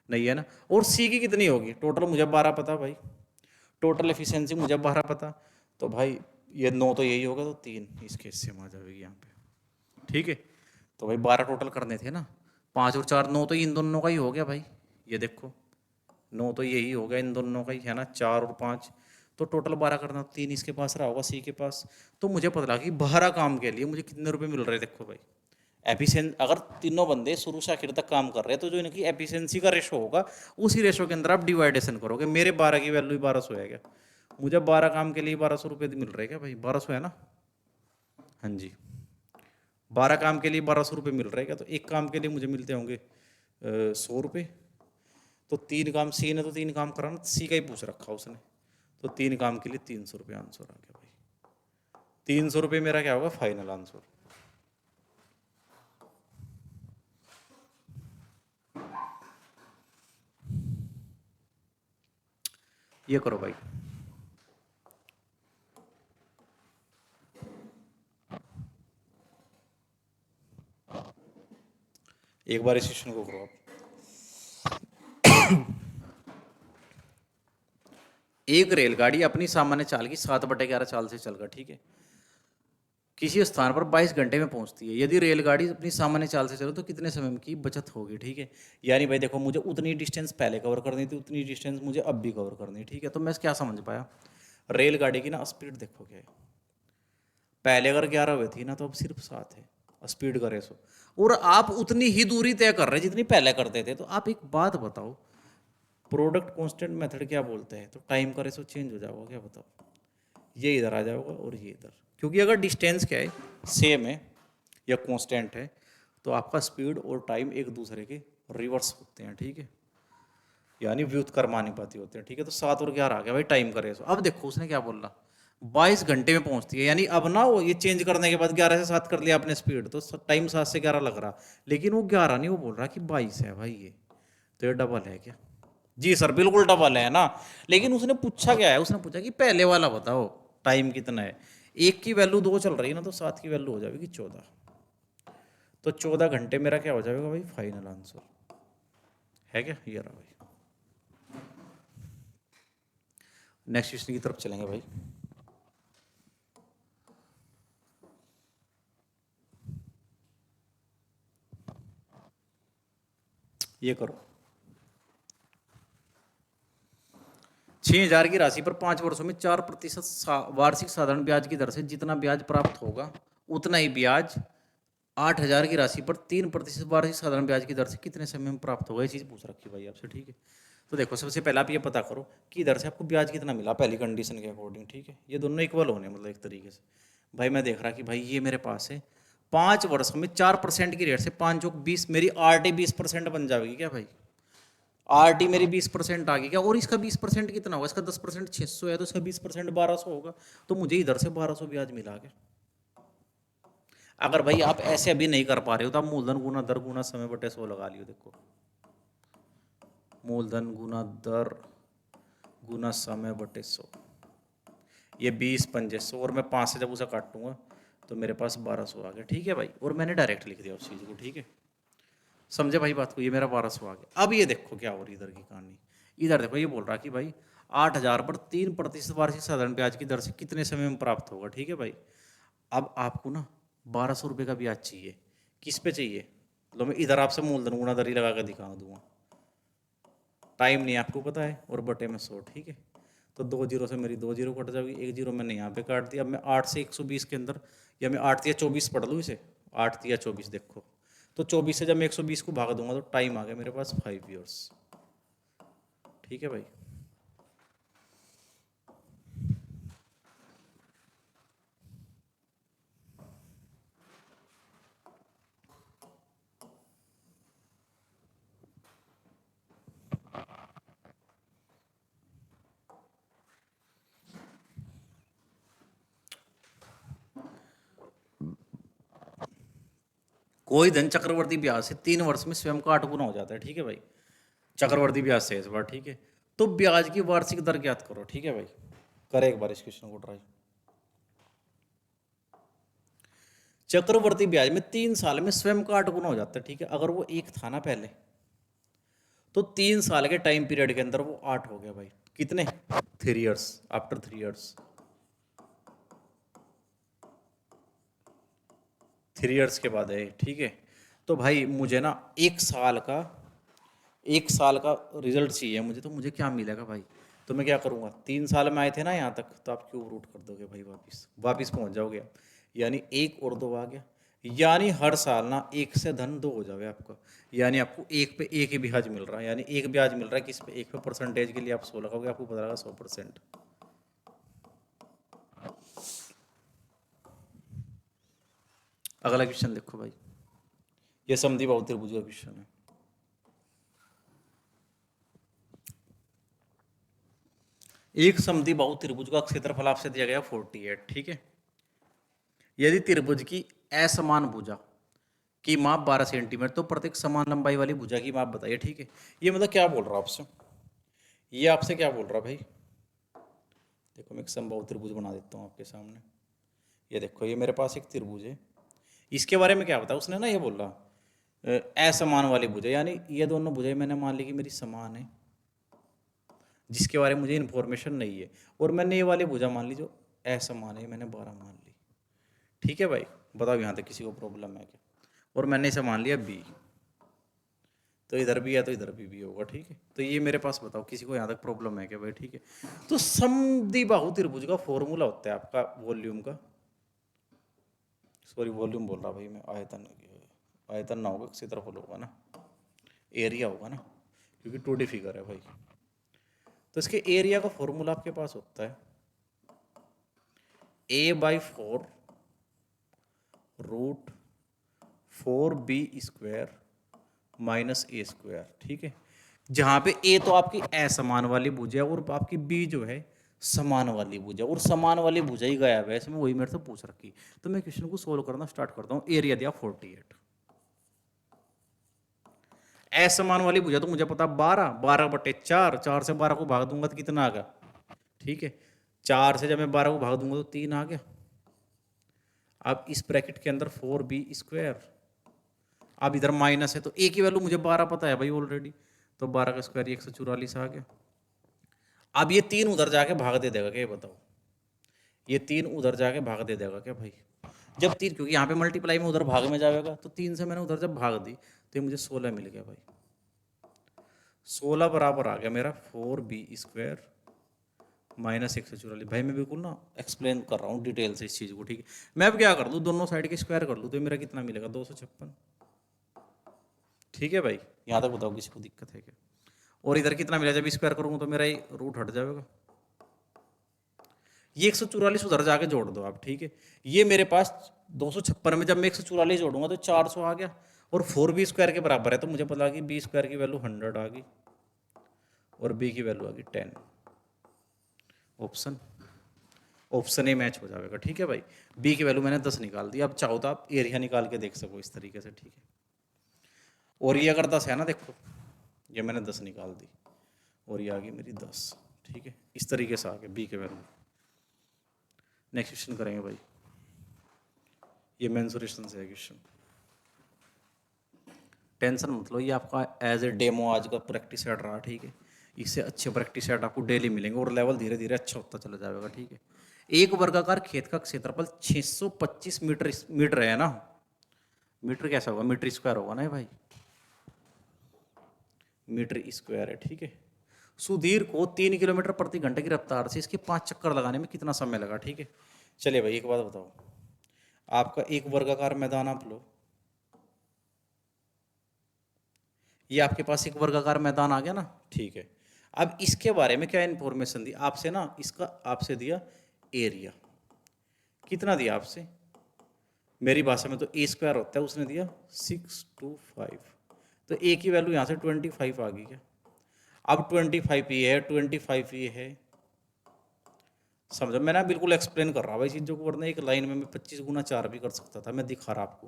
नहीं है ना। और सी की कितनी होगी, टोटल मुझे 12 पता भाई, टोटल एफिशिएंसी मुझे 12 पता, तो भाई ये 9 तो यही होगा, तो 3 इसके हिस्से में आ जाएगी यहाँ पे, ठीक है। तो भाई 12 टोटल करने थे ना, 5 और 4 9, तो इन दोनों का ही हो गया भाई, ये देखो 9 तो यही हो गया इन दोनों का ही है ना, 4 और 5, तो टोटल 12 करना, 3 इसके पास रहा होगा सी के पास। तो मुझे पता लगा कि 12 काम के लिए मुझे कितने रुपए मिल रहे हैं, देखो भाई एफिशिएंट, अगर तीनों बंदे शुरू से आखिर तक काम कर रहे हैं तो जो इनकी एफिशिएंसी का रेशो होगा उसी रेशो के अंदर आप डिवाइडेशन करोगे। मेरे 12 की वैल्यू 1200 है क्या, मुझे 12 काम के लिए 1200 रुपये मिल रहे हैं क्या भाई, 1200 है ना, हाँ जी। 12 काम के लिए 1200 रुपये मिल रहे हैं क्या, तो एक काम के लिए मुझे मिलते होंगे 100 रुपये। तो 3 काम सी ने तो 3 काम करा ना, सी का ही पूछ रखा उसने, तो 3 काम के लिए 300 रुपये आंसर आ गया भाई। 300 रुपये मेरा क्या होगा फाइनल आंसर। ये करो भाई, एक बार इस क्वेश्चन को करो आप। एक रेलगाड़ी अपनी सामान्य चाल की 7/11 चाल से चलकर, ठीक है, किसी स्थान पर 22 घंटे में पहुंचती है। यदि रेलगाड़ी अपनी सामान्य चाल से चले तो कितने समय की बचत होगी, ठीक है। यानी भाई देखो मुझे उतनी डिस्टेंस पहले कवर करनी थी, उतनी डिस्टेंस मुझे अब भी कवर करनी है, ठीक है। तो मैं क्या समझ पाया, रेलगाड़ी की ना स्पीड देखो क्या है, पहले अगर 11 हुई थी ना तो अब सिर्फ 7 है स्पीड का रेसो, और आप उतनी ही दूरी तय कर रहे हैं जितनी पहले करते थे। तो आप एक बात बताओ, प्रोडक्ट कांस्टेंट मेथड क्या बोलते हैं, तो टाइम का रेसो चेंज हो जाएगा क्या, बताओ। ये इधर आ जाएगा और ये इधर, क्योंकि अगर डिस्टेंस क्या है सेम है या कांस्टेंट है तो आपका स्पीड और टाइम एक दूसरे के रिवर्स होते हैं, ठीक है, यानी व्युत्क्रमानुपाती होते हैं, ठीक है। तो 7 और 11 आ गया भाई टाइम का रेसो। अब देखो उसने क्या बोला, 22 घंटे में पहुंचती है, यानी अब ना वो ये चेंज करने के बाद 11 से 7 कर लिया आपने स्पीड, तो टाइम 7 से 11 लग रहा, लेकिन वो 11 नहीं, वो बोल रहा कि 22 है भाई ये, तो ये डबल है क्या, जी सर बिल्कुल डबल है ना। लेकिन उसने पूछा क्या है, उसने पूछा कि पहले वाला बताओ टाइम कितना है, एक की वैल्यू 2 चल रही है ना, तो 7 की वैल्यू हो जाएगी 14, तो 14 घंटे मेरा क्या हो जाएगा भाई फाइनल आंसर, है क्या, ये रहा भाई। नेक्स्ट क्वेश्चन की तरफ चलेंगे भाई। ये करो, 6,000 की राशि पर 5 वर्षों में 4% वार्षिक साधारण ब्याज की दर से जितना ब्याज प्राप्त होगा उतना ही ब्याज 8,000 की राशि पर 3% वार्षिक साधारण ब्याज की दर से कितने समय में प्राप्त होगा, ये चीज़ पूछ रखी भाई आपसे। ठीक है, तो देखो सबसे पहले आप ये पता करो कि इधर से आपको ब्याज कितना मिला पहली कंडीशन के अकॉर्डिंग। ठीक है, ये दोनों इक्वल होने मतलब एक तरीके से। भाई मैं देख रहा कि भाई ये मेरे पास है 5 वर्षों में 4% की रेट से 5 चौक 20, मेरी RT 20% बन जाएगी क्या भाई? RT मेरी 20% आ गई क्या? और इसका 20% कितना होगा? इसका 10% 600 है, तो इसका 20% 1200 होगा। तो मुझे इधर से 1200 ब्याज मिला क्या? अगर भाई आप ऐसे अभी नहीं कर पा रहे हो तो आप मूलधन गुना दर गुना समय बटे 100 लगा लियो। देखो मूलधन गुना दर गुना समय बटे 100, ये 20 पंजे 100 और मैं 5 से जब उसे काटूंगा तो मेरे पास 1200 आ गया। ठीक है भाई, और मैंने डायरेक्ट लिख दिया उस चीज़ को। ठीक है, समझे भाई बात को? ये मेरा 1200 आ गया। अब ये देखो क्या हो रही इधर की कहानी। इधर देखो ये बोल रहा कि भाई 8,000 पर 3% वार्षिक साधारण ब्याज की दर से कितने समय में प्राप्त होगा। ठीक है भाई, अब आपको ना 1200 रुपये का ब्याज चाहिए। किस पे चाहिए? लो मैं इधर आपसे मूलधन गुना दर ही लगा कर दिखा दूंगा। टाइम नहीं आपको पता है, और बटे में 100। ठीक है, तो 2 जीरो से मेरी 2 जीरो कट जाएगी, 1 जीरो मैंने यहाँ पे काट दिया। अब मैं 8 से 120 के अंदर, या मैं 8 या 24 पढ़ लूँ इसे, 8 या 24 देखो, तो 24 से जब मैं 120 को भाग दूंगा तो टाइम आ गया मेरे पास 5 ईयर्स। ठीक है भाई, कोई धन चक्रवर्ती ब्याज से 3 वर्ष में स्वयं का 8 गुना हो जाता है। ठीक है भाई, चक्रवर्ती ब्याज से इस बार। ठीक है, तो ब्याज की वार्षिक दर ज्ञात करो। ठीक है भाई, करे एक बार इस क्वेश्चन को ट्राई। चक्रवर्ती ब्याज में 3 साल में स्वयं का 8 गुना हो जाता है। ठीक है, अगर वो एक था ना पहले, तो 3 साल के टाइम पीरियड के अंदर वो 8 हो गया भाई। कितने? 3 ईयर्स, आफ्टर 3 ईयर्स। 3 ईयर्स के बाद है। ठीक है, तो भाई मुझे ना 1 साल का रिजल्ट चाहिए मुझे, तो मुझे क्या मिलेगा भाई? तो मैं क्या करूँगा, 3 साल में आए थे ना यहाँ तक, तो आप क्यूब रूट कर दोगे भाई, वापिस वापिस पहुँच जाओगे आप। यानी 1 और 2 आ गया, यानी हर साल ना 1 से धन 2 हो जाओगे आपका। यानी आपको 1 पे 1 ही ब्याज मिल रहा है, यानी 1 ब्याज मिल रहा है किस पे? 1 पे। परसेंटेज के लिए आप 100 लगाओगे, आपको पता लगा 100%। अगला क्वेश्चन देखो भाई, ये समद्वि बाहु त्रिभुज का क्वेश्चन है। एक समद्वि बाहु त्रिभुज का क्षेत्रफल आपसे दिया गया 48। ठीक है, यदि त्रिभुज की असमान भुजा की माप 12 सेंटीमीटर, तो प्रत्येक समान लंबाई वाली भुजा की माप बताइए। ठीक है, ये मतलब क्या बोल रहा हूं आपसे? ये आपसे क्या बोल रहा भाई? देखो मैं एक समबाहु त्रिभुज बना देता हूँ आपके सामने। ये देखो, ये मेरे पास एक त्रिभुज है, इसके बारे में क्या बताया उसने ना, ये बोल रहा असमान वाली भुजा, यानी ये दोनों भुजाएं मैंने मान ली कि मेरी समान है, जिसके बारे में मुझे इन्फॉर्मेशन नहीं है, और मैंने ये वाली भुजा मान ली जो असमान है, मैंने 12 मान ली। ठीक है भाई, बताओ यहाँ तक किसी को प्रॉब्लम है क्या? और मैंने इसे मान लिया बी, तो इधर भी है तो इधर भी होगा। ठीक है, तो ये मेरे पास बताओ किसी को यहाँ तक प्रॉब्लम है क्या भाई? ठीक है, तो समद्विबाहु त्रिभुज का फॉर्मूला होता है आपका वॉल्यूम का, सॉरी वॉल्यूम बोल रहा भाई मैं, आयतन, आयतन ना होगा, क्षेत्रफल होगा ना, एरिया होगा ना, क्योंकि 2D फिगर है भाई। तो इसके एरिया का फॉर्मूला आपके पास होता है A/4 √4B² माइनस A²। ठीक है, जहां पे A तो आपकी असमान वाली भुजा और आपकी B जो है समान वाली भुजा, और समान वाली भुजा ही गायब है इसमें, वही मेरे से पूछ रखी। तो मैं क्वेश्चन को सोल्व करना स्टार्ट करता हूँ। एरिया दिया 48, असमान वाली भुजा तो मुझे पता 12, 12/4, 4 से 12 को भाग दूंगा तो कितना आ गया? ठीक है, 4 से जब मैं 12 को भाग दूंगा तो 3 आ गया। अब इस ब्रैकेट के अंदर 4B², अब इधर माइनस है तो A की वैल्यू मुझे 12 पता है भाई ऑलरेडी, तो 12 का स्क्वायर 144 आ गया। अब ये 3 उधर जाके भाग दे देगा क्या, ये बताओ? ये 3 उधर जाके भाग दे देगा क्या भाई? जब 3, क्योंकि यहाँ पे मल्टीप्लाई में उधर भाग में जाएगा, तो 3 से मैंने उधर जब भाग दी तो ये मुझे 16 मिल गया भाई। 16 बराबर आ गया मेरा 4B² -144। भाई मैं बिल्कुल ना एक्सप्लेन कर रहा हूँ डिटेल से इस चीज़ को, ठीक है। मैं अब क्या कर दूँ, दोनों साइड के स्क्वायर कर लूँ तो मेरा कितना मिलेगा, 256। ठीक है भाई, यहाँ तक बताओ किसी को दिक्कत है क्या। और इधर कितना मिला, जब स्क्वायर करूँगा तो मेरा ये रूट हट जाएगा। ये 144 उधर जाके जोड़ दो आप, ठीक है। ये मेरे पास 256 में जब मैं 144 जोड़ूंगा तो 400 आ गया, और 4b स्क्वायर के बराबर है, तो मुझे पता कि b स्क्वायर की वैल्यू 100 आ गई और b की वैल्यू आ गई 10। ऑप्शन ए मैच हो जाएगा, ठीक है भाई। b की वैल्यू मैंने 10 निकाल दी। अब चाहो तो आप एरिया निकाल के देख सको इस तरीके से, ठीक है। और ये अगर 10 है ना, देखो ये मैंने 10 निकाल दी और ये आ गई मेरी 10, ठीक है। इस तरीके से आ गया b के वैल्यू। नेक्स्ट क्वेश्चन करेंगे भाई, ये मेंसुरेशन से है क्वेश्चन। टेंशन मत लो, ये आपका एज ए डेमो आज का प्रैक्टिस सेट रहा, ठीक है। इससे अच्छे प्रैक्टिस सेट आपको डेली मिलेंगे और लेवल धीरे धीरे अच्छा होता चला जाएगा, ठीक है। एक वर्गाकार खेत का क्षेत्रफल 625 मीटर है ना। मीटर कैसा होगा, मीटर स्क्वायर होगा ना भाई, मीटर स्क्वायर है, ठीक है। सुधीर को 3 किलोमीटर प्रति घंटे की रफ्तार से इसके 5 चक्कर लगाने में कितना समय लगा, ठीक है। चलिए भाई एक बात बताओ, आपका एक वर्गाकार मैदान आप लो, ये आपके पास एक वर्गाकार मैदान आ गया ना, ठीक है। अब इसके बारे में क्या इंफॉर्मेशन दी आपसे ना, इसका आपसे दिया एरिया, कितना दिया आपसे, मेरी भाषा में तो ए स्क्वायर होता है, उसने दिया 625, तो ए की वैल्यू यहाँ से 25 आ गई क्या। अब 25 ये है, 25 ये है, समझो। मैं ना बिल्कुल एक्सप्लेन कर रहा हूँ भाई चीज़ों को, वरना एक लाइन में मैं 25 गुना 4 भी कर सकता था, मैं दिखा रहा आपको।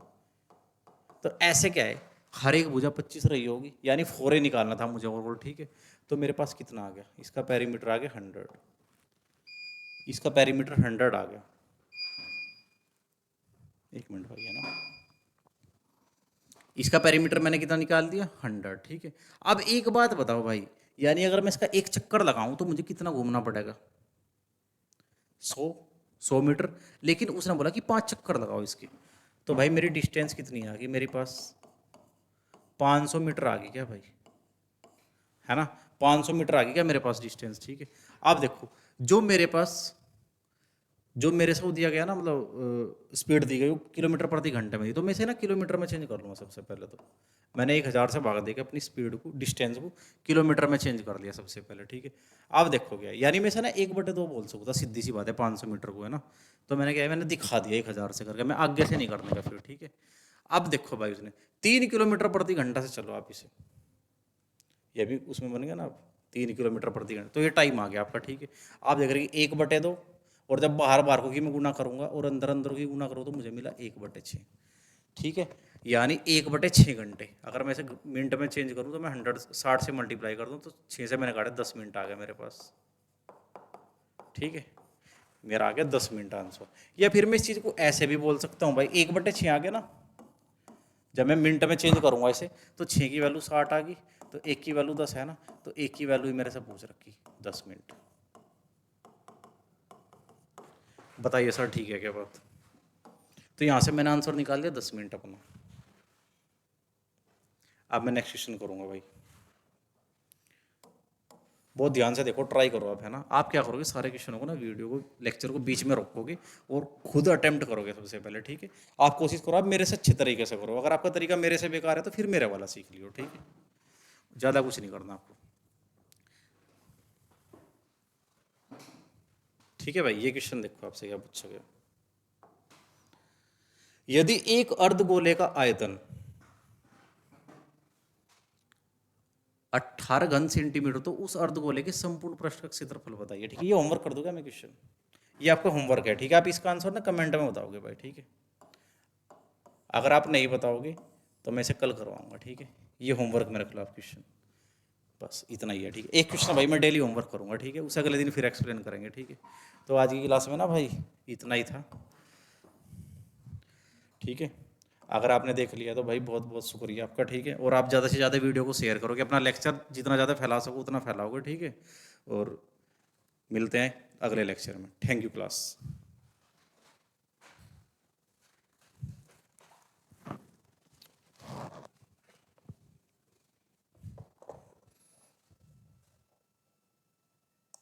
तो ऐसे क्या है, हर एक भुजा 25 रही होगी, यानी 4 निकालना था मुझे ओवरऑल, ठीक है। तो मेरे पास कितना आ गया, इसका पेरीमीटर आ गया 100, इसका पेरीमीटर 100 आ गया। एक मिनट भाई, है ना, इसका पेरीमीटर मैंने कितना निकाल दिया 100, ठीक है। अब एक बात बताओ भाई, यानी अगर मैं इसका एक चक्कर लगाऊं तो मुझे कितना घूमना पड़ेगा, 100 मीटर। लेकिन उसने बोला कि 5 चक्कर लगाओ इसके, तो भाई मेरी डिस्टेंस कितनी आ गई, मेरे पास 500 मीटर आ गई क्या भाई, है ना। 500 मीटर आ गई क्या मेरे पास डिस्टेंस, ठीक है। अब देखो, जो मेरे से वो दिया गया ना, मतलब स्पीड दी गई किलोमीटर प्रति घंटे में थी, तो मैं इसे ना किलोमीटर में चेंज कर लूँगा। सबसे पहले तो मैंने 1000 से भाग देकर अपनी स्पीड को, डिस्टेंस को किलोमीटर में चेंज कर लिया सबसे पहले, ठीक है। अब देखो क्या, यानी मैं इसे ना 1/2 बोल सकता, सीधी सी बात है, 500 मीटर को, है ना। तो मैंने क्या है, मैंने दिखा दिया 1000 से करके, मैं आगे से नहीं करने का फिर, ठीक है। अब देखो भाई, उसने 3 किलोमीटर प्रति घंटा से चलो आप इसे, ये भी उसमें बन गया ना, अब 3 किलोमीटर प्रति घंटा, तो ये टाइम आ गया आपका, ठीक है। आप देख रहे हैं 1/2, और जब बाहर बाहर को की मैं गुना करूंगा और अंदर अंदर की गुना करूँ तो मुझे मिला 1/6, ठीक है। यानी 1/6 घंटे। अगर मैं इसे मिनट में चेंज करूँ तो मैं 160 से मल्टीप्लाई कर दूँ तो 6 से मैंने काटा 10 मिनट आ गया मेरे पास, ठीक है। मेरा आ गया 10 मिनट आंसर। या फिर मैं इस चीज़ को ऐसे भी बोल सकता हूँ भाई, 1/6 आ गया ना, जब मैं मिनट में चेंज करूँगा इसे तो 6 की वैल्यू 60 आ गई, तो 1 की वैल्यू 10 है ना, तो 1 की वैल्यू मेरे से पूछ रखी 10 मिनट। बताइए सर ठीक है क्या बात। तो यहाँ से मैंने आंसर निकाल दिया 10 मिनट अपना। अब मैं नेक्स्ट क्वेश्चन करूँगा भाई, बहुत ध्यान से देखो, ट्राई करो आप, है ना। आप क्या करोगे, सारे क्वेश्चनों को ना, वीडियो को, लेक्चर को बीच में रोकोगे और खुद अटेम्प्ट करोगे सबसे पहले, ठीक है। आप कोशिश करो, आप मेरे से अच्छे तरीके से करो। अगर आपका तरीका मेरे से बेकार है तो फिर मेरे वाला सीख लियो, ठीक है। ज़्यादा कुछ नहीं करना आपको, ठीक है भाई। ये क्वेश्चन देखो आपसे क्या पूछा गया, यदि एक अर्धगोले का आयतन 18 घन सेंटीमीटर तो उस अर्धगोले के संपूर्ण पृष्ठ का क्षेत्रफल बताइए, ठीक है। ये होमवर्क कर दूंगा मैं क्वेश्चन, ये आपका होमवर्क है, ठीक है। आप इसका आंसर ना कमेंट में बताओगे भाई, ठीक है। अगर आप नहीं बताओगे तो मैं इसे कल करवाऊंगा, ठीक है। ये होमवर्क मेरे खिलाफ क्वेश्चन, बस इतना ही है, ठीक है। एक क्वेश्चन भाई मैं डेली होमवर्क करूंगा, ठीक है। उस अगले दिन फिर एक्सप्लेन करेंगे, ठीक है। तो आज की क्लास में ना भाई इतना ही था, ठीक है। अगर आपने देख लिया तो भाई बहुत बहुत शुक्रिया आपका, ठीक है। और आप ज़्यादा से ज़्यादा वीडियो को शेयर करोगे, अपना लेक्चर जितना ज़्यादा फैला सको उतना फैलाओगे, ठीक है। और मिलते हैं अगले लेक्चर में। Thank you class.